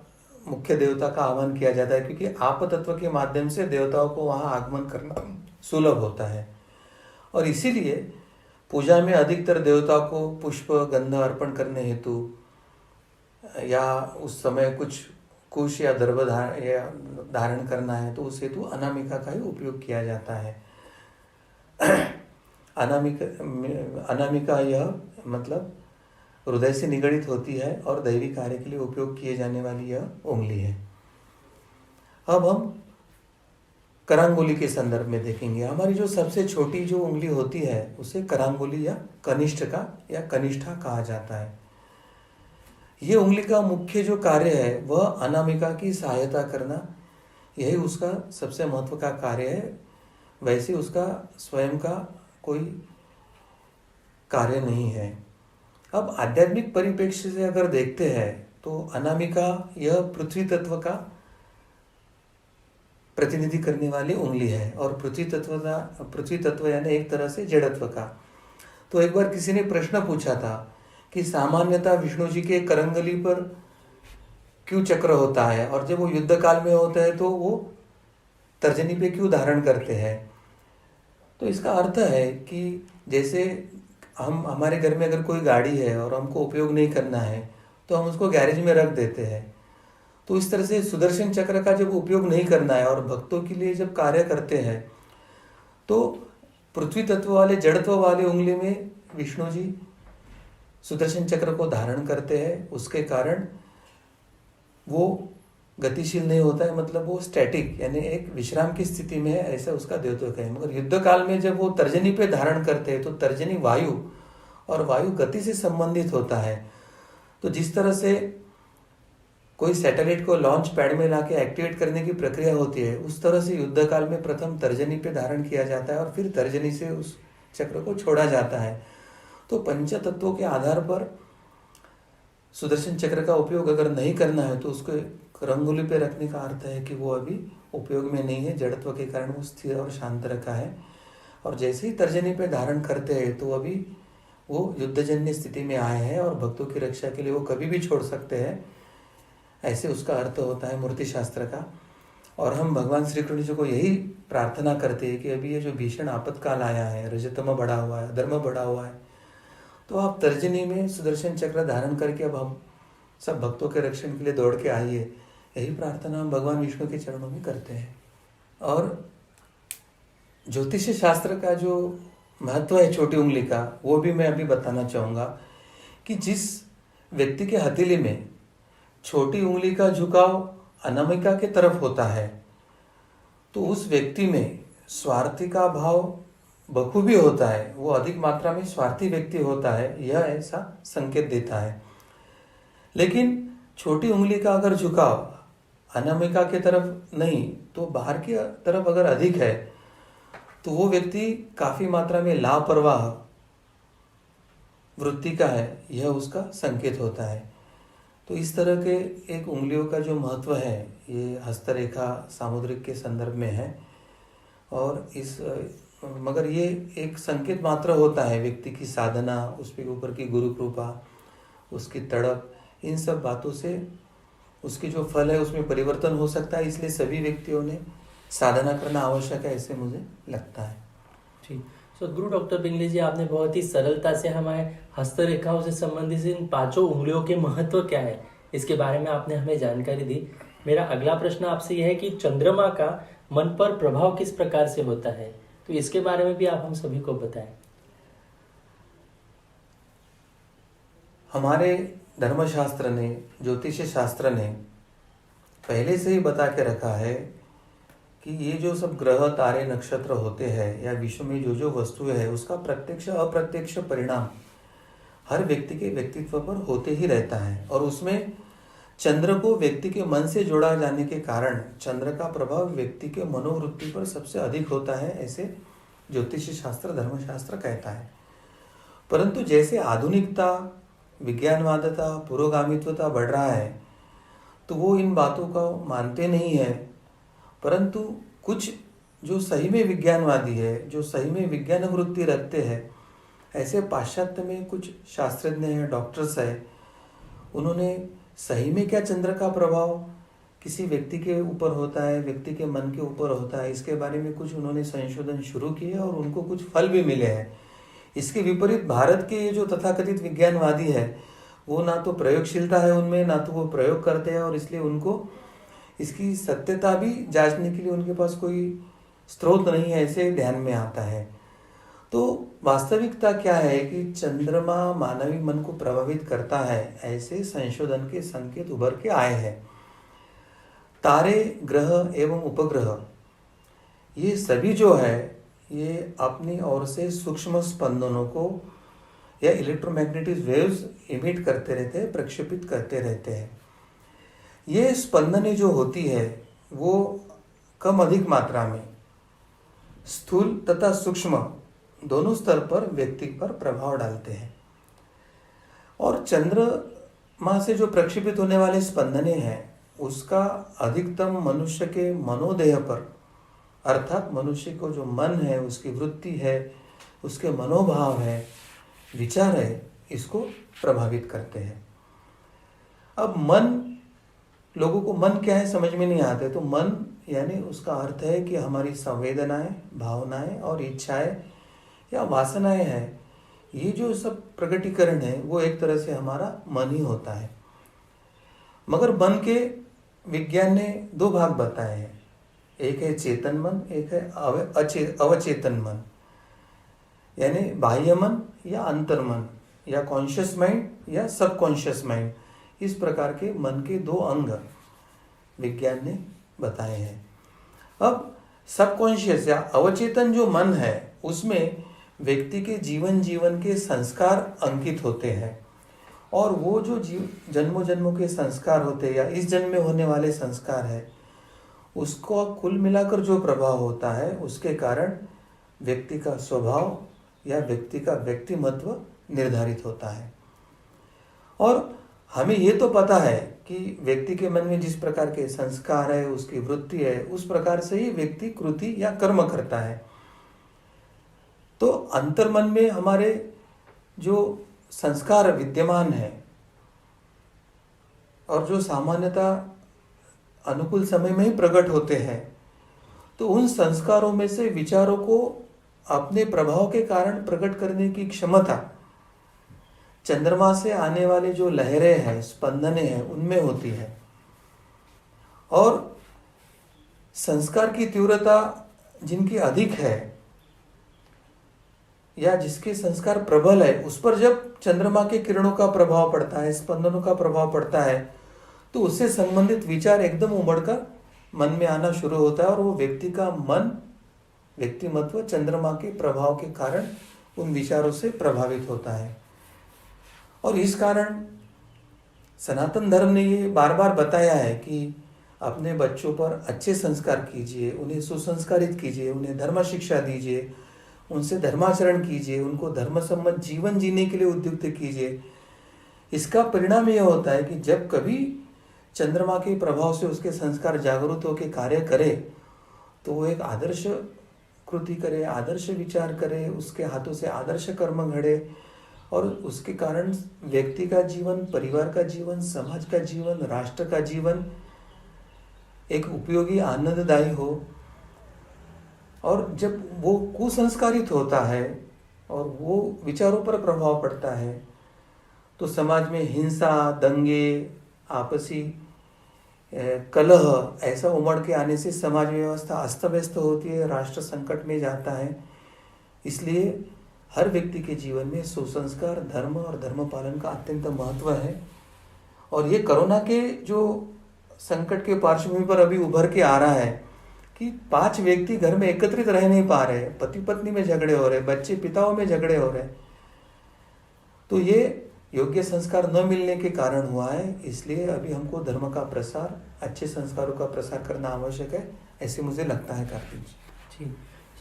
मुख्य देवता का आह्वान किया जाता है क्योंकि आप तत्व के माध्यम से देवताओं को वहाँ आगमन करना सुलभ होता है और इसीलिए पूजा में अधिकतर देवताओं को पुष्प गंध अर्पण करने हेतु या उस समय कुछ कुश या दर्भ धारण करना है तो उस हेतु अनामिका का ही उपयोग किया जाता है। अनामिका यह मतलब हृदय से निगडित होती है और दैवी कार्य के लिए उपयोग किए जाने वाली यह उंगली है। अब हम करांगुली के संदर्भ में देखेंगे। हमारी जो सबसे छोटी जो उंगली होती है उसे करांगुली या कनिष्ठिका या कनिष्ठा कहा जाता है। ये उंगली का मुख्य जो कार्य है वह अनामिका की सहायता करना, यही उसका सबसे महत्व का कार्य है। वैसे उसका स्वयं का कोई कार्य नहीं है। अब आध्यात्मिक परिप्रेक्ष्य से अगर देखते हैं तो अनामिका यह पृथ्वी तत्व का प्रतिनिधि करने वाली उंगली है और पृथ्वी तत्व यानी एक तरह से जड़त्व का। तो एक बार किसी ने प्रश्न पूछा था कि सामान्यतः विष्णु जी के करंगली पर क्यों चक्र होता है और जब वो युद्ध काल में होता है तो वो तर्जनी पे क्यों धारण करते हैं। तो इसका अर्थ है कि जैसे हमारे घर में अगर कोई गाड़ी है और हमको उपयोग नहीं करना है तो हम उसको गैरेज में रख देते हैं। तो इस तरह से सुदर्शन चक्र का जब उपयोग नहीं करना है और भक्तों के लिए जब कार्य करते हैं तो पृथ्वी तत्व वाले जड़त्व वाले उंगली में विष्णु जी सुदर्शन चक्र को धारण करते हैं। उसके कारण वो गतिशील नहीं होता है, मतलब वो स्टैटिक यानी एक विश्राम की स्थिति में है, ऐसा उसका द्योतक है। मगर युद्ध काल में जब वो तर्जनी पे धारण करते हैं तो तर्जनी वायु और वायु गति से संबंधित होता है। तो जिस तरह से कोई सैटेलाइट को लॉन्च पैड में लाके एक्टिवेट करने की प्रक्रिया होती है, उस तरह से युद्ध काल में प्रथम तर्जनी पे धारण किया जाता है और फिर तर्जनी से उस चक्र को छोड़ा जाता है। तो पंच तत्वों के आधार पर सुदर्शन चक्र का उपयोग अगर नहीं करना है तो उसको करंगुली पे रखने का अर्थ है कि वो अभी उपयोग में नहीं है, जड़त्व के कारण वो स्थिर और शांत रखा है। और जैसे ही तर्जनी पे धारण करते हैं तो अभी वो युद्धजन्य स्थिति में आए हैं और भक्तों की रक्षा के लिए वो कभी भी छोड़ सकते हैं, ऐसे उसका अर्थ होता है मूर्ति शास्त्र का। और हम भगवान श्री कृष्ण जी को यही प्रार्थना करते हैं कि अभी ये जो भीषण आपत्काल आया है, रजतम बढ़ा हुआ है, अधर्म बढ़ा हुआ है, तो आप तर्जनी में सुदर्शन चक्र धारण करके अब हम सब भक्तों के रक्षण के लिए दौड़ के आइए, यही प्रार्थना हम भगवान विष्णु के चरणों में करते हैं। और ज्योतिष शास्त्र का जो महत्व है छोटी उंगली का, वो भी मैं अभी बताना चाहूँगा कि जिस व्यक्ति के हथेली में छोटी उंगली का झुकाव अनामिका के तरफ होता है तो उस व्यक्ति में स्वार्थी का भाव बखूबी होता है, वो अधिक मात्रा में स्वार्थी व्यक्ति होता है, यह ऐसा संकेत देता है। लेकिन छोटी उंगली का अगर झुकाव अनामिका के तरफ नहीं तो बाहर की तरफ अगर अधिक है तो वो व्यक्ति काफी मात्रा में लापरवाह वृत्ति का है, यह उसका संकेत होता है। तो इस तरह के एक उंगलियों का जो महत्व है ये हस्तरेखा सामुद्रिक के संदर्भ में है। और मगर ये एक संकेत मात्र होता है, व्यक्ति की साधना, उसके ऊपर की गुरु कृपा, उसकी तड़प, इन सब बातों से उसकी जो फल है उसमें परिवर्तन हो सकता है। इसलिए सभी व्यक्तियों ने साधना करना आवश्यक है, ऐसे मुझे लगता है। ठीक। गुरु डॉक्टर पिंगले जी, आपने बहुत ही सरलता से हमारे हस्तरेखाओं से संबंधित इन पांचों उंगलियों के महत्व क्या है इसके बारे में आपने हमें जानकारी दी। मेरा अगला प्रश्न आपसे यह है कि चंद्रमा का मन पर प्रभाव किस प्रकार से होता है, तो इसके बारे में भी आप हम सभी को बताएं। हमारे धर्मशास्त्र ने, ज्योतिष शास्त्र ने पहले से ही बता के रखा है कि ये जो सब ग्रह, तारे, नक्षत्र होते हैं या विश्व में जो जो वस्तुएं है उसका प्रत्यक्ष अप्रत्यक्ष परिणाम हर व्यक्ति के व्यक्तित्व पर होते ही रहता है। और उसमें चंद्र को व्यक्ति के मन से जोड़ा जाने के कारण चंद्र का प्रभाव व्यक्ति के मनोवृत्ति पर सबसे अधिक होता है, ऐसे ज्योतिष शास्त्र, धर्मशास्त्र कहता है। परंतु जैसे आधुनिकता, विज्ञानवादता, पुरोगामित्वता बढ़ रहा है तो वो इन बातों को मानते नहीं है। परंतु कुछ जो सही में विज्ञानवादी है, जो सही में विज्ञान वृत्ति रखते हैं, ऐसे पाश्चात्य में कुछ शास्त्रज्ञ हैं, डॉक्टर्स हैं, उन्होंने सही में क्या चंद्र का प्रभाव किसी व्यक्ति के ऊपर होता है, व्यक्ति के मन के ऊपर होता है, इसके बारे में कुछ उन्होंने संशोधन शुरू किए और उनको कुछ फल भी मिले हैं। इसके विपरीत भारत के ये जो तथाकथित विज्ञानवादी है वो ना तो प्रयोगशीलता है उनमें, ना तो वो प्रयोग करते हैं और इसलिए उनको इसकी सत्यता भी जांचने के लिए उनके पास कोई स्रोत नहीं है, ऐसे ध्यान में आता है। तो वास्तविकता क्या है कि चंद्रमा मानवी मन को प्रभावित करता है, ऐसे संशोधन के संकेत उभर के आए हैं। तारे, ग्रह एवं उपग्रह ये सभी जो है ये अपनी ओर से सूक्ष्म स्पंदनों को या इलेक्ट्रोमैग्नेटिक वेव्स इमिट करते रहते हैं, प्रक्षेपित करते रहते हैं। ये स्पंदनें जो होती है वो कम अधिक मात्रा में स्थूल तथा सूक्ष्म दोनों स्तर पर व्यक्ति पर प्रभाव डालते हैं। और चंद्र माँ से जो प्रक्षेपित होने वाले स्पंदने हैं उसका अधिकतम मनुष्य के मनोदेह पर, अर्थात मनुष्य को जो मन है, उसकी वृत्ति है, उसके मनोभाव है, विचार है, इसको प्रभावित करते हैं। अब मन, लोगों को मन क्या है समझ में नहीं आते, तो मन यानी उसका अर्थ है कि हमारी संवेदनाएं, भावनाएं और इच्छाएं या वासनाएं हैं, ये जो सब प्रकटीकरण है वो एक तरह से हमारा मन ही होता है। मगर मन के विज्ञान ने दो भाग बताए हैं, एक है चेतन मन, एक है अवचेतन मन, यानी बाह्य मन या अंतर मन, या कॉन्शियस माइंड या सबकॉन्शियस माइंड। इस प्रकार के मन के दो अंग विज्ञान ने बताए हैं। अब सबकॉन्शियस या अवचेतन जो मन है उसमें व्यक्ति के जीवन के संस्कार अंकित होते हैं, और वो जो जन्मों जन्मों के संस्कार होते हैं या इस जन्म में होने वाले संस्कार है, उसको कुल मिलाकर जो प्रभाव होता है उसके कारण व्यक्ति का स्वभाव या व्यक्ति का व्यक्तिमत्व निर्धारित होता है। और हमें ये तो पता है कि व्यक्ति के मन में जिस प्रकार के संस्कार है, उसकी वृत्ति है, उस प्रकार से ही व्यक्ति कृति या कर्म करता है। तो अंतर्मन में हमारे जो संस्कार विद्यमान है और जो सामान्यतः अनुकूल समय में ही प्रकट होते हैं, तो उन संस्कारों में से विचारों को अपने प्रभाव के कारण प्रकट करने की क्षमता चंद्रमा से आने वाले जो लहरें हैं, स्पंदनें हैं, उनमें होती है। और संस्कार की तीव्रता जिनकी अधिक है या जिसके संस्कार प्रबल है, उस पर जब चंद्रमा के किरणों का प्रभाव पड़ता है, स्पंदनों का प्रभाव पड़ता है, तो उससे संबंधित विचार एकदम उमड़कर मन में आना शुरू होता है, और वो व्यक्ति का मन, व्यक्तिमत्व चंद्रमा के प्रभाव के कारण उन विचारों से प्रभावित होता है। और इस कारण सनातन धर्म ने ये बार बार बताया है कि अपने बच्चों पर अच्छे संस्कार कीजिए, उन्हें सुसंस्कारित कीजिए, उन्हें धर्म शिक्षा दीजिए, उनसे धर्माचरण कीजिए, उनको धर्म सम्मत जीवन जीने के लिए उद्युक्त कीजिए। इसका परिणाम यह होता है कि जब कभी चंद्रमा के प्रभाव से उसके संस्कार जागरूक होकर कार्य करे, तो वो एक आदर्श कृति करे, आदर्श विचार करे, उसके हाथों से आदर्श कर्म घड़े, और उसके कारण व्यक्ति का जीवन, परिवार का जीवन, समाज का जीवन, राष्ट्र का जीवन एक उपयोगी, आनंददायी हो। और जब वो कुसंस्कारित होता है और वो विचारों पर प्रभाव पड़ता है, तो समाज में हिंसा, दंगे, आपसी कलह ऐसा उमड़ के आने से समाज व्यवस्था अस्त व्यस्त होती है, राष्ट्र संकट में जाता है। इसलिए हर व्यक्ति के जीवन में सुसंस्कार, धर्म और धर्म पालन का अत्यंत महत्व है। और ये कोरोना के जो संकट के पार्श्वभूमि पर अभी उभर के आ रहा है कि 5 व्यक्ति घर में एकत्रित रह नहीं पा रहे, पति पत्नी में झगड़े हो रहे, बच्चे पिताओं में झगड़े हो रहे, तो ये योग्य संस्कार न मिलने के कारण हुआ है। इसलिए अभी हमको धर्म का प्रसार, अच्छे संस्कारों का प्रसार करना आवश्यक है, ऐसे मुझे लगता है। कार्तिक जी,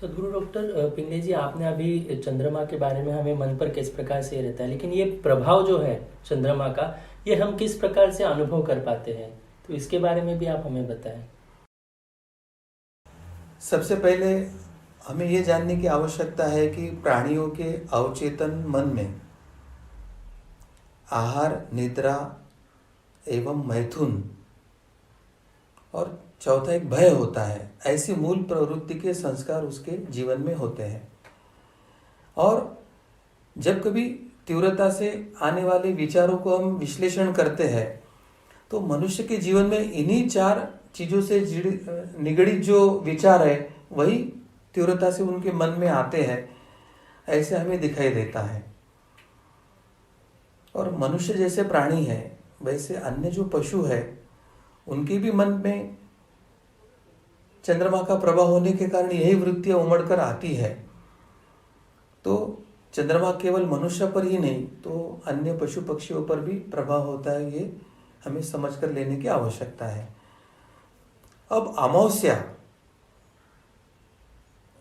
सदगुरु डॉक्टर पिंगले जी, आपने अभी चंद्रमा के बारे में हमें मन पर किस प्रकार से रहता है, लेकिन ये प्रभाव जो है चंद्रमा का, ये हम किस प्रकार से अनुभव कर पाते हैं, तो इसके बारे में भी आप हमें बताएं। सबसे पहले हमें ये जानने की आवश्यकता है कि प्राणियों के अवचेतन मन में आहार, निद्रा एवं मैथुन और चौथा एक भय होता है, ऐसी मूल प्रवृत्ति के संस्कार उसके जीवन में होते हैं। और जब कभी तीव्रता से आने वाले विचारों को हम विश्लेषण करते हैं, तो मनुष्य के जीवन में इन्हीं 4 चीजों से निगड़ित जो विचार है वही तीव्रता से उनके मन में आते हैं, ऐसे हमें दिखाई देता है। और मनुष्य जैसे प्राणी है, वैसे अन्य जो पशु है, उनके भी मन में चंद्रमा का प्रभाव होने के कारण यही वृत्तियां उमड़कर आती है। तो चंद्रमा केवल मनुष्य पर ही नहीं, तो अन्य पशु पक्षियों पर भी प्रभाव होता है, ये हमें समझकर लेने की आवश्यकता है। अब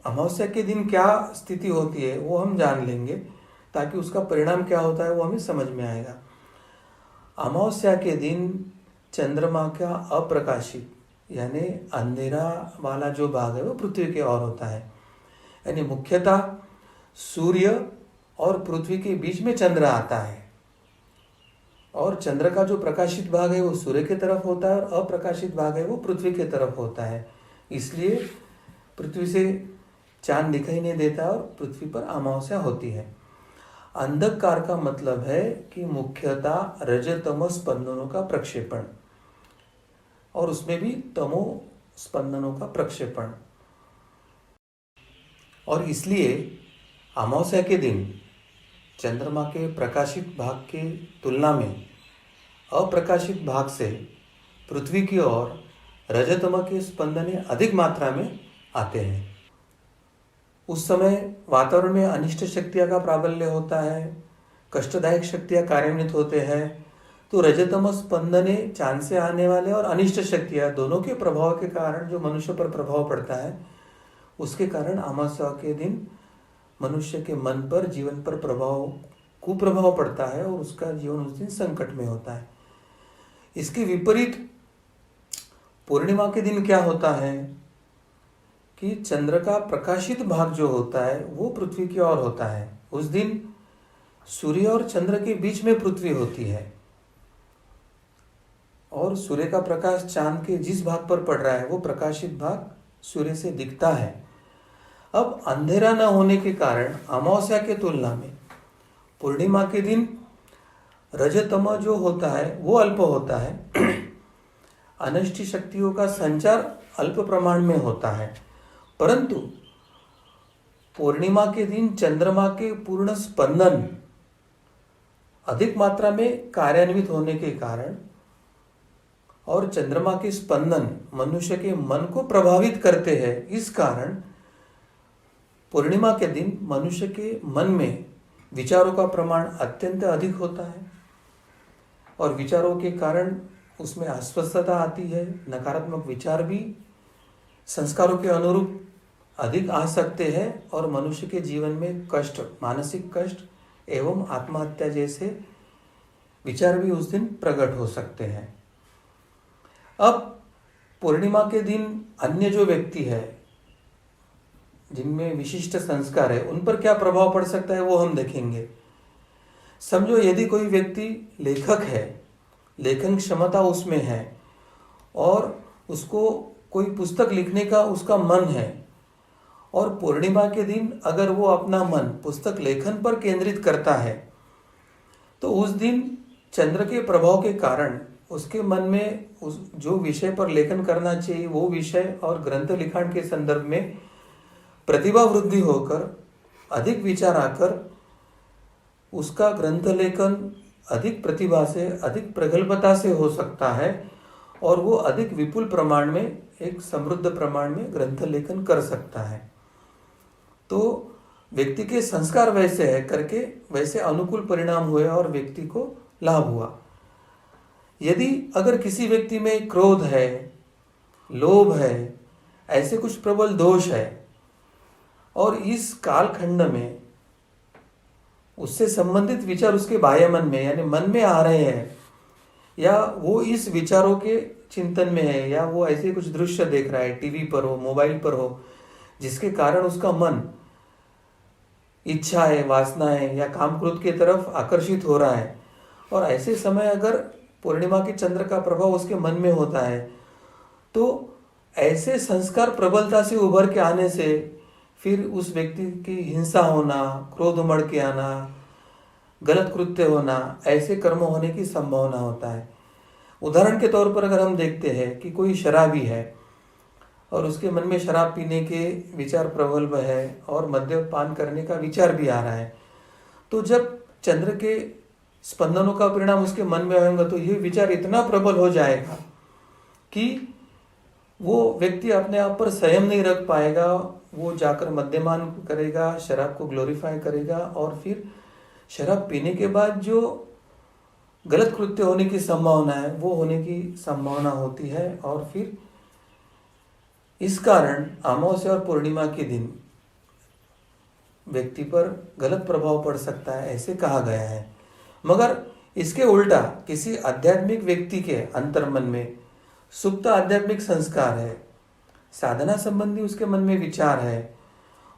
अमावस्या के दिन क्या स्थिति होती है वो हम जान लेंगे, ताकि उसका परिणाम क्या होता है वो हमें समझ में आएगा। अमावस्या के दिन चंद्रमा का अप्रकाशित यानी अंधेरा वाला जो भाग है वो पृथ्वी के ओर होता है। यानी मुख्यतः सूर्य और पृथ्वी के बीच में चंद्र आता है और चंद्र का जो प्रकाशित भाग है वो सूर्य की तरफ होता है और अप्रकाशित भाग है वो पृथ्वी की तरफ होता है। इसलिए पृथ्वी से चांद दिखाई नहीं देता और पृथ्वी पर अमावस्या होती है। अंधकार का मतलब है कि मुख्यतः रजतम स्पंदनों का प्रक्षेपण और उसमें भी तमो स्पंदनों का प्रक्षेपण। और इसलिए अमावस्या के दिन चंद्रमा के प्रकाशित भाग के तुलना में अप्रकाशित भाग से पृथ्वी की ओर रजतम के स्पंदने अधिक मात्रा में आते हैं। उस समय वातावरण में अनिष्ट शक्तियां का प्राबल्य होता है, कष्टदायक शक्तियां कार्यान्वित होते हैं। तो रजतम स्पंदने चांद से आने वाले और अनिष्ट शक्तियां दोनों के प्रभाव के कारण जो मनुष्य पर प्रभाव पड़ता है, उसके कारण अमावस्या के दिन मनुष्य के मन पर, जीवन पर कुप्रभाव पड़ता है और उसका जीवन उस दिन संकट में होता है। इसके विपरीत पूर्णिमा के दिन क्या होता है कि चंद्र का प्रकाशित भाग जो होता है वो पृथ्वी की ओर होता है। उस दिन सूर्य और चंद्र के बीच में पृथ्वी होती है और सूर्य का प्रकाश चांद के जिस भाग पर पड़ रहा है वो प्रकाशित भाग सूर्य से दिखता है। अब अंधेरा न होने के कारण अमावस्या के तुलना में पूर्णिमा के दिन रजतम जो होता है वो अल्प होता है। अनिष्ट शक्तियों का संचार अल्प प्रमाण में होता है, परंतु पूर्णिमा के दिन चंद्रमा के पूर्ण स्पंदन अधिक मात्रा में कार्यान्वित होने के कारण और चंद्रमा के स्पंदन मनुष्य के मन को प्रभावित करते हैं। इस कारण पूर्णिमा के दिन मनुष्य के मन में विचारों का प्रमाण अत्यंत अधिक होता है और विचारों के कारण उसमें अस्वस्थता आती है। नकारात्मक विचार भी संस्कारों के अनुरूप अधिक आ सकते हैं और मनुष्य के जीवन में कष्ट, मानसिक कष्ट एवं आत्महत्या जैसे विचार भी उस दिन प्रकट हो सकते हैं। अब पूर्णिमा के दिन अन्य जो व्यक्ति है जिनमें विशिष्ट संस्कार है उन पर क्या प्रभाव पड़ सकता है वो हम देखेंगे। समझो यदि कोई व्यक्ति लेखक है, लेखन क्षमता उसमें है और उसको कोई पुस्तक लिखने का उसका मन है और पूर्णिमा के दिन अगर वो अपना मन पुस्तक लेखन पर केंद्रित करता है तो उस दिन चंद्र के प्रभाव के कारण उसके मन में उस जो विषय पर लेखन करना चाहिए वो विषय और ग्रंथ लिखाण के संदर्भ में प्रतिभा वृद्धि होकर अधिक विचार आकर उसका ग्रंथ लेखन अधिक प्रतिभा से, अधिक प्रगल्भता से हो सकता है और वो अधिक विपुल प्रमाण में, एक समृद्ध प्रमाण में ग्रंथ लेखन कर सकता है। तो व्यक्ति के संस्कार वैसे है करके वैसे अनुकूल परिणाम हुए और व्यक्ति को लाभ हुआ। यदि अगर किसी व्यक्ति में क्रोध है, लोभ है, ऐसे कुछ प्रबल दोष है और इस कालखंड में उससे संबंधित विचार उसके बाह्य मन में यानी मन में आ रहे हैं या वो इस विचारों के चिंतन में है या वो ऐसे कुछ दृश्य देख रहा है, टीवी पर हो, मोबाइल पर हो, जिसके कारण उसका मन इच्छाएं, वासनाएं या काम क्रोध की तरफ आकर्षित हो रहा है और ऐसे समय अगर पूर्णिमा के चंद्र का प्रभाव उसके मन में होता है तो ऐसे संस्कार प्रबलता से उभर के आने से फिर उस व्यक्ति की हिंसा होना, क्रोध उमड़ के आना, गलत कृत्य होना, ऐसे कर्म होने की संभावना होता है। उदाहरण के तौर पर अगर हम देखते हैं कि कोई शराबी है और उसके मन में शराब पीने के विचार प्रबल है और मद्यपान करने का विचार भी आ रहा है, तो जब चंद्र के स्पंदनों का परिणाम उसके मन में आएगा तो ये विचार इतना प्रबल हो जाएगा कि वो व्यक्ति अपने आप पर संयम नहीं रख पाएगा, वो जाकर मद्यपान करेगा, शराब को ग्लोरीफाई करेगा और फिर शराब पीने के बाद जो गलत कृत्य होने की संभावना है वो होने की संभावना होती है और फिर इस कारण अमावस्या और पूर्णिमा के दिन व्यक्ति पर गलत प्रभाव पड़ सकता है, ऐसे कहा गया है। मगर इसके उल्टा किसी आध्यात्मिक व्यक्ति के अंतर्मन में सुप्त आध्यात्मिक संस्कार है, साधना संबंधी उसके मन में विचार है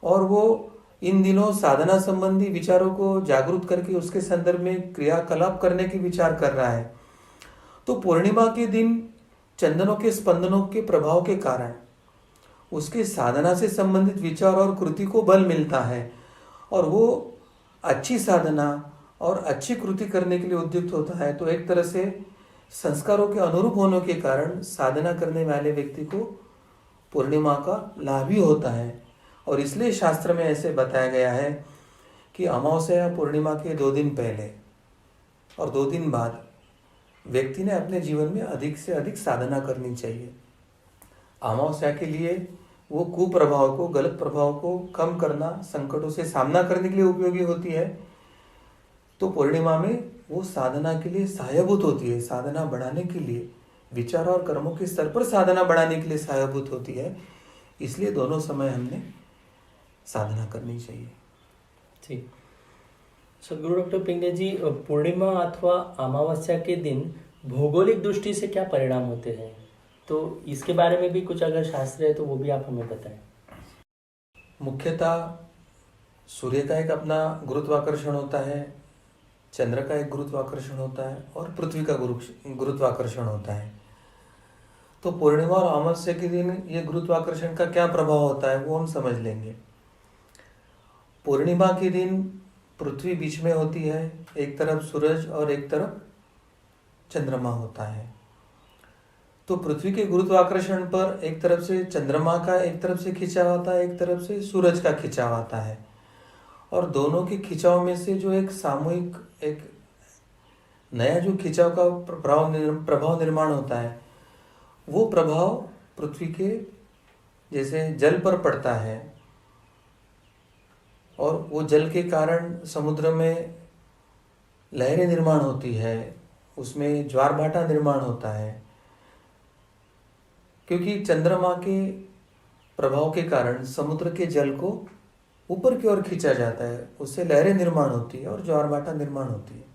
और वो इन दिनों साधना संबंधी विचारों को जागरूक करके उसके संदर्भ में क्रियाकलाप करने की विचार कर रहा है, तो पूर्णिमा के दिन चंदनों के स्पंदनों के प्रभाव के कारण उसके साधना से संबंधित विचार और कृति को बल मिलता है और वो अच्छी साधना और अच्छी कृति करने के लिए उद्युक्त होता है। तो एक तरह से संस्कारों के अनुरूप होने के कारण साधना करने वाले व्यक्ति को पूर्णिमा का लाभ ही होता है। और इसलिए शास्त्र में ऐसे बताया गया है कि अमावस्या या पूर्णिमा के 2 दिन पहले और 2 दिन बाद व्यक्ति ने अपने जीवन में अधिक से अधिक साधना करनी चाहिए। अमावस्या के लिए वो कुप्रभाव को, गलत प्रभाव को कम करना, संकटों से सामना करने के लिए उपयोगी होती है। तो पूर्णिमा में वो साधना के लिए सहायभूत होती है, साधना बढ़ाने के लिए, विचार और कर्मों के स्तर पर साधना बढ़ाने के लिए सहायभूत होती है। इसलिए दोनों समय हमने साधना करनी चाहिए। ठीक। सदगुरु डॉक्टर पिंगले जी, पूर्णिमा अथवा अमावस्या के दिन भौगोलिक दृष्टि से क्या परिणाम होते हैं, तो इसके बारे में भी कुछ अगर शास्त्र है तो वो भी आप हमें बताएं। मुख्यतः सूर्य का एक अपना गुरुत्वाकर्षण होता है, चंद्र का एक गुरुत्वाकर्षण होता है और पृथ्वी का गुरुत्वाकर्षण होता है। तो पूर्णिमा और अमावस्या के दिन ये गुरुत्वाकर्षण का क्या प्रभाव होता है वो हम समझ लेंगे। पूर्णिमा के दिन पृथ्वी बीच में होती है, एक तरफ सूरज और एक तरफ चंद्रमा होता है। तो पृथ्वी के गुरुत्वाकर्षण पर एक तरफ से चंद्रमा का एक तरफ से खिंचाव आता है, एक तरफ से सूरज का खिंचाव आता है और दोनों के खिंचाव में से जो एक सामूहिक, एक नया जो खिंचाव का प्रभाव निर्माण होता है, वो प्रभाव पृथ्वी के जैसे जल पर पड़ता है और वो जल के कारण समुद्र में लहरें निर्माण होती है, उसमें ज्वार भाटा निर्माण होता है। क्योंकि चंद्रमा के प्रभाव के कारण समुद्र के जल को ऊपर की ओर खींचा जाता है, उससे लहरें निर्माण होती है और ज्वार भाटा निर्माण होती है।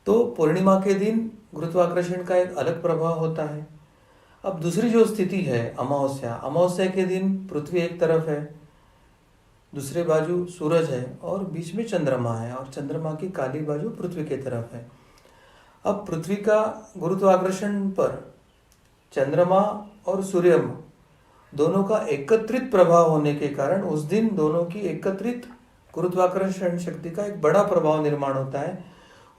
तो पूर्णिमा के दिन गुरुत्वाकर्षण का एक अलग प्रभाव होता है। अब दूसरी जो स्थिति है अमावस्या, अमावस्या के दिन पृथ्वी एक तरफ है, दूसरे बाजू सूरज है और बीच में चंद्रमा है और चंद्रमा की काली बाजू पृथ्वी की तरफ है। अब पृथ्वी का गुरुत्वाकर्षण पर चंद्रमा और सूर्य दोनों का एकत्रित प्रभाव होने के कारण उस दिन दोनों की एकत्रित गुरुत्वाकर्षण शक्ति का एक बड़ा प्रभाव निर्माण होता है।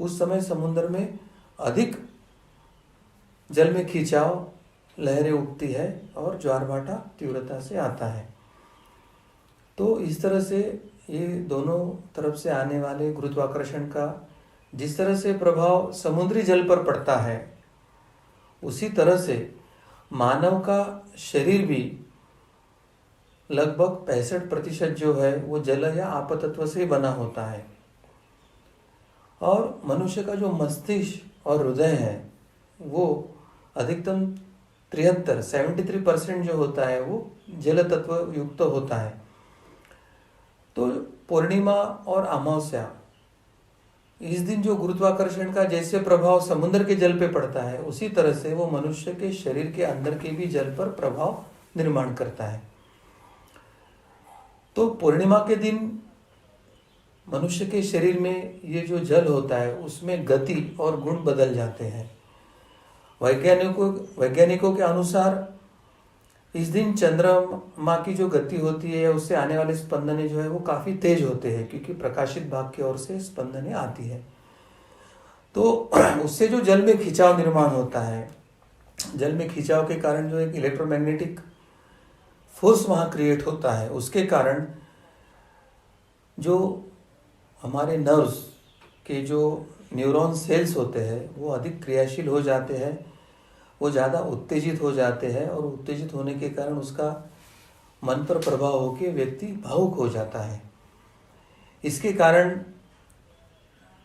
उस समय समुद्र में अधिक जल में खिंचाव, लहरें उठती है और ज्वार भाटा तीव्रता से आता है। तो इस तरह से ये दोनों तरफ से आने वाले गुरुत्वाकर्षण का जिस तरह से प्रभाव समुद्री जल पर पड़ता है, उसी तरह से मानव का शरीर भी लगभग 65% जो है वो जल या आपतत्व से बना होता है और मनुष्य का जो मस्तिष्क और हृदय है वो अधिकतम 73% जो होता है वो जल तत्व युक्त होता है। तो पूर्णिमा और अमावस्या इस दिन जो गुरुत्वाकर्षण का जैसे प्रभाव समुद्र के जल पे पड़ता है, उसी तरह से वो मनुष्य के शरीर के अंदर के भी जल पर प्रभाव निर्माण करता है। तो पूर्णिमा के दिन मनुष्य के शरीर में ये जो जल होता है उसमें गति और गुण बदल जाते हैं। वैज्ञानिकों के अनुसार इस दिन चंद्रमा की जो गति होती है उससे आने वाले स्पंदनें जो है वो काफी तेज होते हैं, क्योंकि प्रकाशित भाग की ओर से स्पंदनें आती है। तो उससे जो जल में खिंचाव निर्माण होता है, जल में खिंचाव के कारण जो एक इलेक्ट्रोमैग्नेटिक फोर्स वहां क्रिएट होता है, उसके कारण जो हमारे नर्व्स के जो न्यूरॉन सेल्स होते हैं वो अधिक क्रियाशील हो जाते हैं, वो ज़्यादा उत्तेजित हो जाते हैं और उत्तेजित होने के कारण उसका मन पर प्रभाव होकर व्यक्ति भावुक हो जाता है। इसके कारण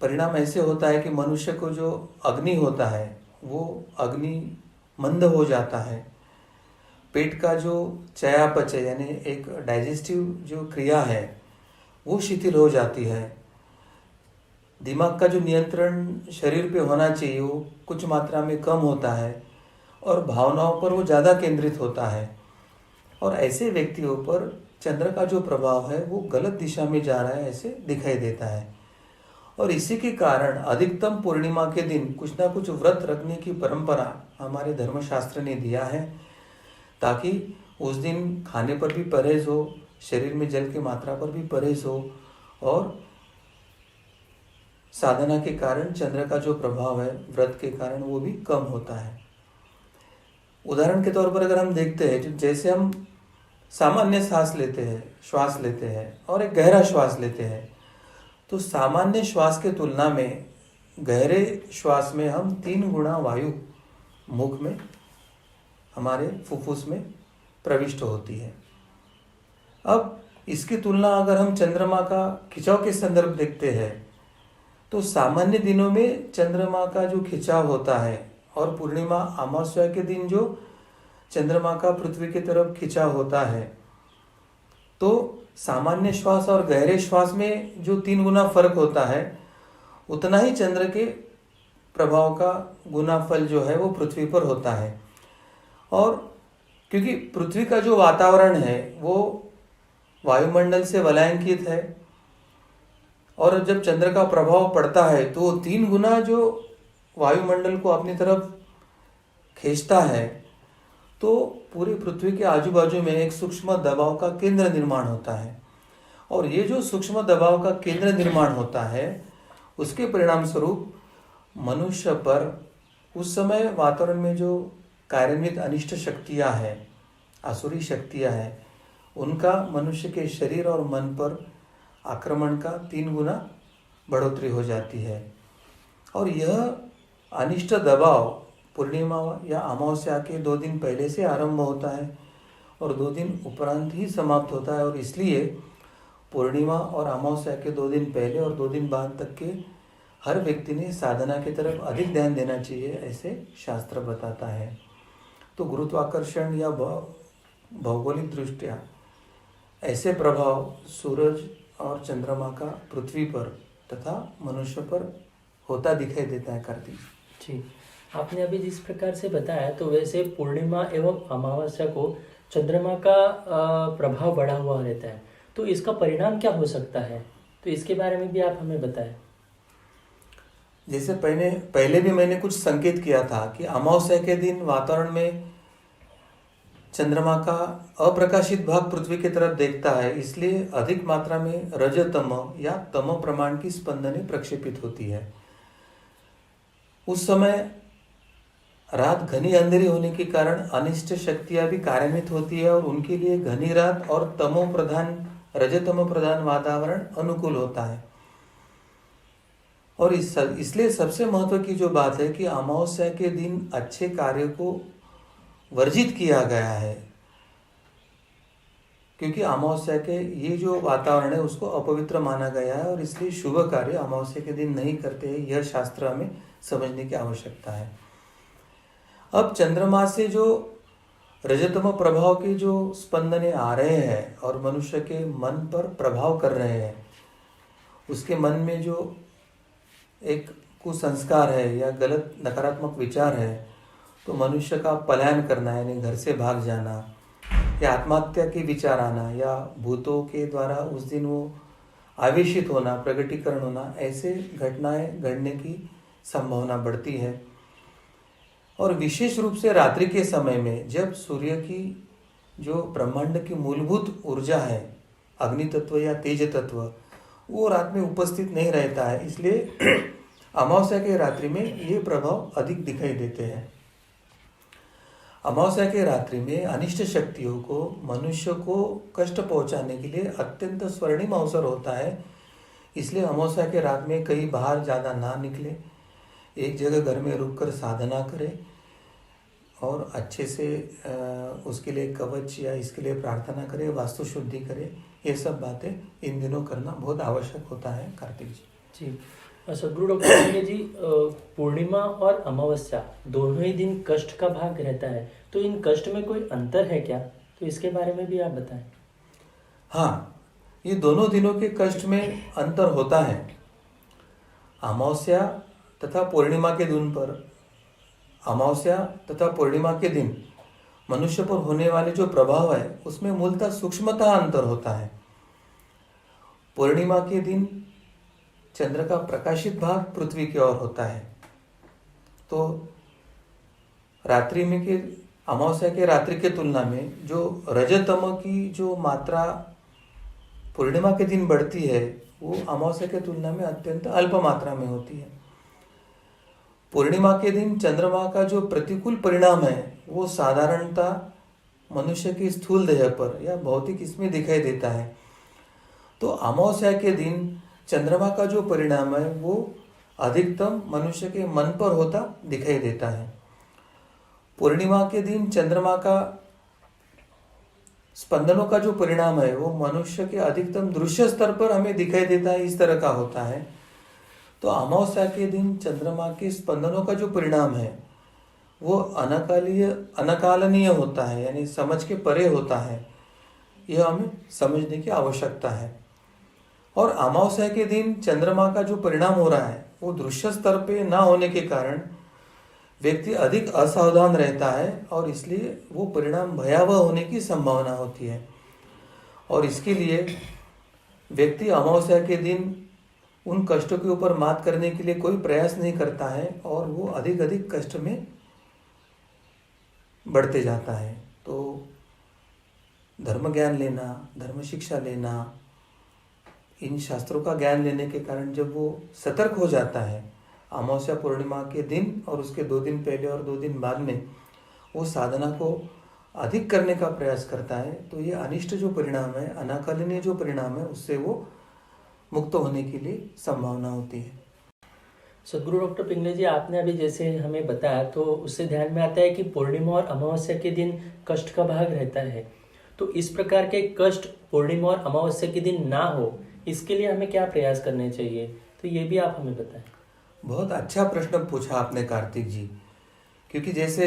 परिणाम ऐसे होता है कि मनुष्य को जो अग्नि होता है वो अग्नि मंद हो जाता है, पेट का जो चयापचय यानी एक डाइजेस्टिव जो क्रिया है वो शिथिल हो जाती है, दिमाग का जो नियंत्रण शरीर पे होना चाहिए वो कुछ मात्रा में कम होता है और भावनाओं पर वो ज़्यादा केंद्रित होता है। और ऐसे व्यक्तियों पर चंद्र का जो प्रभाव है वो गलत दिशा में जा रहा है ऐसे दिखाई देता है। और इसी के कारण अधिकतम पूर्णिमा के दिन कुछ ना कुछ व्रत रखने की परंपरा हमारे धर्मशास्त्र ने दिया है, ताकि उस दिन खाने पर भी परहेज हो, शरीर में जल की मात्रा पर भी परहेज हो और साधना के कारण चंद्र का जो प्रभाव है व्रत के कारण वो भी कम होता है। उदाहरण के तौर पर अगर हम देखते हैं, जैसे हम सामान्य श्वास लेते हैं और एक गहरा श्वास लेते हैं, तो सामान्य श्वास के तुलना में गहरे श्वास में हम 3 गुना वायु मुख में हमारे फुफ्फुस में प्रविष्ट होती है। अब इसकी तुलना अगर हम चंद्रमा का खिंचाव के संदर्भ देखते हैं, तो सामान्य दिनों में चंद्रमा का जो खिंचाव होता है और पूर्णिमा अमावस्या के दिन जो चंद्रमा का पृथ्वी की तरफ खिंचाव होता है, तो सामान्य श्वास और गहरे श्वास में जो 3 गुना फर्क होता है, उतना ही चंद्र के प्रभाव का गुनाफल जो है वो पृथ्वी पर होता है। और क्योंकि पृथ्वी का जो वातावरण है वो वायुमंडल से वलयांकित है और जब चंद्र का प्रभाव पड़ता है तो 3 गुना जो वायुमंडल को अपनी तरफ खींचता है, तो पूरी पृथ्वी के आजू बाजू में एक सूक्ष्म दबाव का केंद्र निर्माण होता है। और ये जो सूक्ष्म दबाव का केंद्र निर्माण होता है, उसके परिणाम स्वरूप मनुष्य पर उस समय वातावरण में जो कार्यान्वित अनिष्ट शक्तियाँ हैं, आसुरी शक्तियाँ हैं, उनका मनुष्य के शरीर और मन पर आक्रमण का 3 गुना बढ़ोतरी हो जाती है। और यह अनिष्ट दबाव पूर्णिमा या अमावस्या के 2 दिन पहले से आरंभ होता है और 2 दिन उपरांत ही समाप्त होता है। और इसलिए पूर्णिमा और अमावस्या के 2 दिन पहले और 2 दिन बाद तक के हर व्यक्ति ने साधना की तरफ अधिक ध्यान देना चाहिए, ऐसे शास्त्र बताता है। तो गुरुत्वाकर्षण या भौगोलिक दृष्टिया ऐसे प्रभाव सूरज और चंद्रमा का पृथ्वी पर तथा मनुष्य पर होता दिखाई देता है। कार्तिक जी, आपने अभी जिस प्रकार से बताया, तो वैसे पूर्णिमा एवं अमावस्या को चंद्रमा का प्रभाव बढ़ा हुआ रहता है, तो इसका परिणाम क्या हो सकता है, तो इसके बारे में भी आप हमें बताएं। जैसे पहले भी मैंने कुछ संकेत किया था कि अमावस्या के दिन वातावरण में चंद्रमा का अप्रकाशित भाग पृथ्वी की तरफ देखता है, इसलिए अधिक मात्रा में रजतम या तम प्रमाण की स्पंदनें प्रक्षेपित होती है। उस समय रात घनी अंधेरी होने के कारण अनिष्ट शक्तियां भी कार्यान्वित होती है और उनके लिए घनी रात और रजतम प्रधान वातावरण अनुकूल होता है। और इसलिए सबसे महत्व की जो बात है कि अमावस्या के दिन अच्छे कार्य को वर्जित किया गया है, क्योंकि अमावस्या के ये जो वातावरण है उसको अपवित्र माना गया है और इसलिए शुभ कार्य अमावस्या के दिन नहीं करते हैं। यह शास्त्र हमें समझने की आवश्यकता है। अब चंद्रमा से जो रजतम प्रभाव के जो स्पंदने आ रहे हैं और मनुष्य के मन पर प्रभाव कर रहे हैं, उसके मन में जो एक कुसंस्कार है या गलत नकारात्मक विचार है, तो मनुष्य का पलायन करना यानी घर से भाग जाना या आत्महत्या के विचार आना या भूतों के द्वारा उस दिन वो आवेशित होना, प्रगटीकरण होना, ऐसे घटनाएं घटने की संभावना बढ़ती है। और विशेष रूप से रात्रि के समय में जब सूर्य की जो ब्रह्मांड की मूलभूत ऊर्जा है, अग्नि तत्व या तेज तत्व, वो रात में उपस्थित नहीं रहता है, इसलिए अमावस्या के रात्रि में ये प्रभाव अधिक दिखाई देते हैं। अमावस्या के रात्रि में अनिष्ट शक्तियों को मनुष्य को कष्ट पहुंचाने के लिए अत्यंत स्वर्णिम अवसर होता है। इसलिए अमावस्या के रात में कहीं बाहर ज़्यादा ना निकले, एक जगह घर में रुककर साधना करें और अच्छे से उसके लिए कवच या इसके लिए प्रार्थना करें, वास्तु शुद्धि करें। ये सब बातें इन दिनों करना बहुत आवश्यक होता है। कार्तिक जी जी, सदगुरु डॉक्टर संजय जी, पूर्णिमा और अमावस्या दोनों ही दिन कष्ट का भाग रहता है, तो इन कष्ट में कोई अंतर है क्या, तो इसके बारे में भी आप बताएं। हाँ, ये दोनों दिनों के कष्ट में अंतर होता है। अमावस्या तथा पूर्णिमा के दिन पर अमावस्या तथा पूर्णिमा के दिन मनुष्य पर होने वाले जो प्रभाव है उसमें मूलतः सूक्ष्मतः अंतर होता है। पूर्णिमा के दिन चंद्र का प्रकाशित भाग पृथ्वी की ओर होता है, तो रात्रि में के अमावस्या के रात्रि के तुलना में जो रजतम की जो मात्रा पूर्णिमा के दिन बढ़ती है वो अमावस्या के तुलना में अत्यंत अल्प मात्रा में होती है। पूर्णिमा के दिन चंद्रमा का जो प्रतिकूल परिणाम है वो साधारणतः मनुष्य के स्थूल देह पर या भौतिक इसमें दिखाई देता है। तो अमावस्या के दिन चंद्रमा का जो परिणाम है वो अधिकतम मनुष्य के मन पर होता दिखाई देता है। पूर्णिमा के दिन चंद्रमा का स्पंदनों का जो परिणाम है वो मनुष्य के अधिकतम दृश्य स्तर पर हमें दिखाई देता है, इस तरह का होता है। तो अमावस्या के दिन चंद्रमा के स्पंदनों का जो परिणाम है वो अनकालनीय होता है, यानी समझ के परे होता है। यह हमें समझने की आवश्यकता है। और अमावस्या के दिन चंद्रमा का जो परिणाम हो रहा है वो दृश्य स्तर पे ना होने के कारण व्यक्ति अधिक असावधान रहता है और इसलिए वो परिणाम भयावह होने की संभावना होती है। और इसके लिए व्यक्ति अमावस्या के दिन उन कष्टों के ऊपर मात करने के लिए कोई प्रयास नहीं करता है और वो अधिक अधिक कष्ट में बढ़ते जाता है। तो धर्म ज्ञान लेना, धर्म शिक्षा लेना, इन शास्त्रों का ज्ञान लेने के कारण जब वो सतर्क हो जाता है अमावस्या पूर्णिमा के दिन और उसके 2 दिन पहले और 2 दिन बाद में वो साधना को अधिक करने का प्रयास करता है, तो ये अनिष्ट जो परिणाम है, अनाकलनीय जो परिणाम है, उससे वो मुक्त होने के लिए संभावना होती है। सदगुरु डॉक्टर पिंगले जी, आपने अभी जैसे हमें बताया तो उससे ध्यान में आता है कि पूर्णिमा और अमावस्या के दिन कष्ट का भाग रहता है। तो इस प्रकार के कष्ट पूर्णिमा और अमावस्या के दिन ना हो, इसके लिए हमें क्या प्रयास करने चाहिए, तो ये भी आप हमें बताएं। बहुत अच्छा प्रश्न पूछा आपने कार्तिक जी, क्योंकि जैसे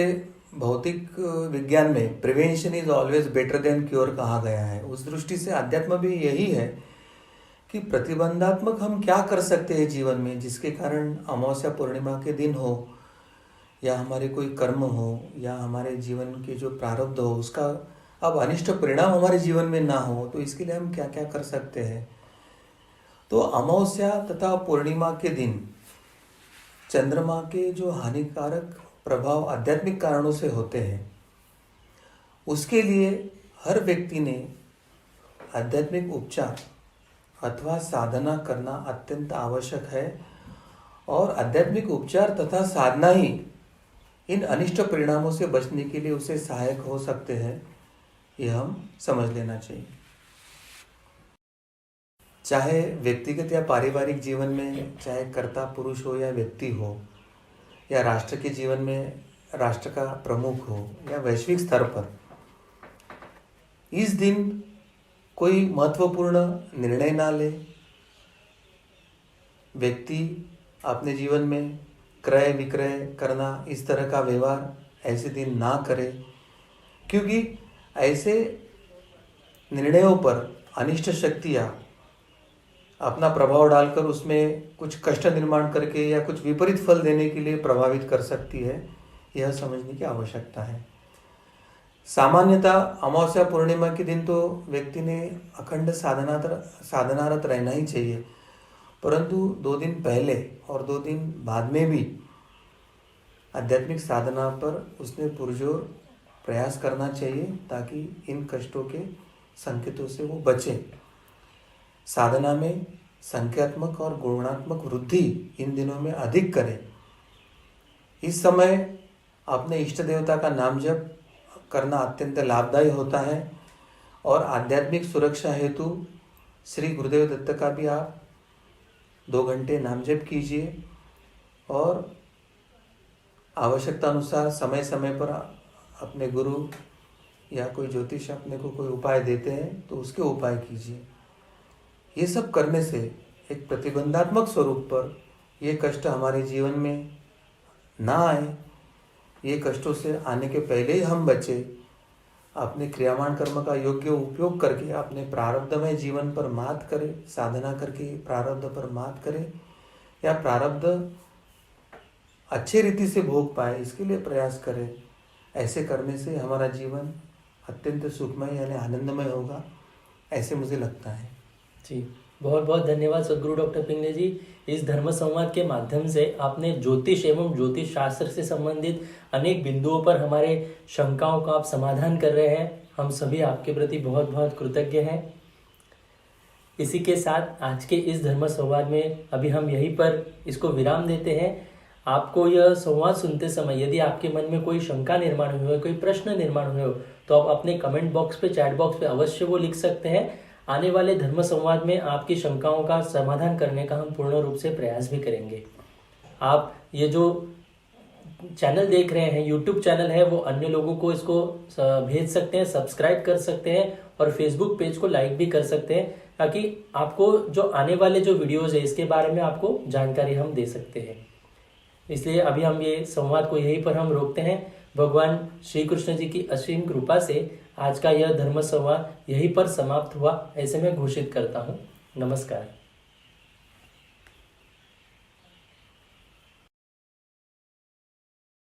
भौतिक विज्ञान में prevention is always better than cure कहा गया है, उस दृष्टि से अध्यात्म भी यही है कि प्रतिबंधात्मक हम क्या कर सकते हैं जीवन में, जिसके कारण अमावस्या पूर्णिमा के दिन हो या हमारे कोई कर्म हो या हमारे जीवन के जो प्रारब्ध हो उसका अब अनिष्ट परिणाम हमारे जीवन में ना हो, तो इसके लिए हम क्या क्या कर सकते हैं। तो अमावस्या तथा पूर्णिमा के दिन चंद्रमा के जो हानिकारक प्रभाव आध्यात्मिक कारणों से होते हैं, उसके लिए हर व्यक्ति ने आध्यात्मिक उपचार अथवा साधना करना अत्यंत आवश्यक है। और आध्यात्मिक उपचार तथा साधना ही इन अनिष्ट परिणामों से बचने के लिए उसे सहायक हो सकते हैं, यह हम समझ लेना चाहिए। चाहे व्यक्तिगत या पारिवारिक जीवन में, चाहे कर्ता पुरुष हो या व्यक्ति हो, या राष्ट्र के जीवन में राष्ट्र का प्रमुख हो या वैश्विक स्तर पर, इस दिन कोई महत्वपूर्ण निर्णय ना ले। व्यक्ति अपने जीवन में क्रय विक्रय करना, इस तरह का व्यवहार ऐसे दिन ना करे, क्योंकि ऐसे निर्णयों पर अनिष्ट शक्तियाँ अपना प्रभाव डालकर उसमें कुछ कष्ट निर्माण करके या कुछ विपरीत फल देने के लिए प्रभावित कर सकती है। यह समझने की आवश्यकता है। सामान्यतः अमावस्या पूर्णिमा के दिन तो व्यक्ति ने अखंड साधनारत रहना ही चाहिए, परंतु 2 दिन पहले और 2 दिन बाद में भी आध्यात्मिक साधना पर उसने पुरजोर प्रयास करना चाहिए, ताकि इन कष्टों के संकेतों से वो बचे। साधना में संख्यात्मक और गुणात्मक वृद्धि इन दिनों में अधिक करें। इस समय अपने इष्ट देवता का नाम जप करना अत्यंत लाभदायी होता है। और आध्यात्मिक सुरक्षा हेतु श्री गुरुदेव दत्त का भी आप 2 घंटे नाम जप कीजिए। और आवश्यकता अनुसार समय समय पर अपने गुरु या कोई ज्योतिष अपने को कोई उपाय देते हैं तो उसके उपाय कीजिए। ये सब करने से एक प्रतिबंधात्मक स्वरूप पर ये कष्ट हमारे जीवन में ना आए, ये कष्टों से आने के पहले ही हम बचे, अपने क्रियामान कर्म का योग्य उपयोग करके अपने प्रारब्धमय जीवन पर मात करें, साधना करके प्रारब्ध पर मात करें। या प्रारब्ध अच्छे रीति से भोग पाए, इसके लिए प्रयास करें। ऐसे करने से हमारा जीवन अत्यंत सुखमय यानी आनंदमय होगा, ऐसे मुझे लगता है। जी, बहुत बहुत धन्यवाद सदगुरु डॉक्टर पिंगले जी। इस धर्म संवाद के माध्यम से आपने ज्योतिष एवं ज्योतिष शास्त्र से संबंधित अनेक बिंदुओं पर हमारे शंकाओं का आप समाधान कर रहे हैं। हम सभी आपके प्रति बहुत बहुत कृतज्ञ हैं। इसी के साथ आज के इस धर्म संवाद में अभी हम यहीं पर इसको विराम देते हैं। आपको यह संवाद सुनते समय यदि आपके मन में कोई शंका निर्माण हुई हो, कोई प्रश्न निर्माण हुए हो, तो आप अपने कमेंट बॉक्स पे, चैट बॉक्स पे अवश्य वो लिख सकते हैं। आने वाले धर्म संवाद में आपकी शंकाओं का समाधान करने का हम पूर्ण रूप से प्रयास भी करेंगे। आप ये जो चैनल देख रहे हैं, यूट्यूब चैनल है, वो अन्य लोगों को इसको भेज सकते हैं, सब्सक्राइब कर सकते हैं और फेसबुक पेज को लाइक भी कर सकते हैं, ताकि आपको जो आने वाले जो वीडियोज़ है इसके बारे में आपको जानकारी हम दे सकते हैं। इसलिए अभी हम ये संवाद को यहीं पर हम रोकते हैं। भगवान श्री कृष्ण जी की असीम कृपा से आज का यह धर्म संवाद यहीं पर समाप्त हुआ, ऐसे मैं घोषित करता हूँ। नमस्कार।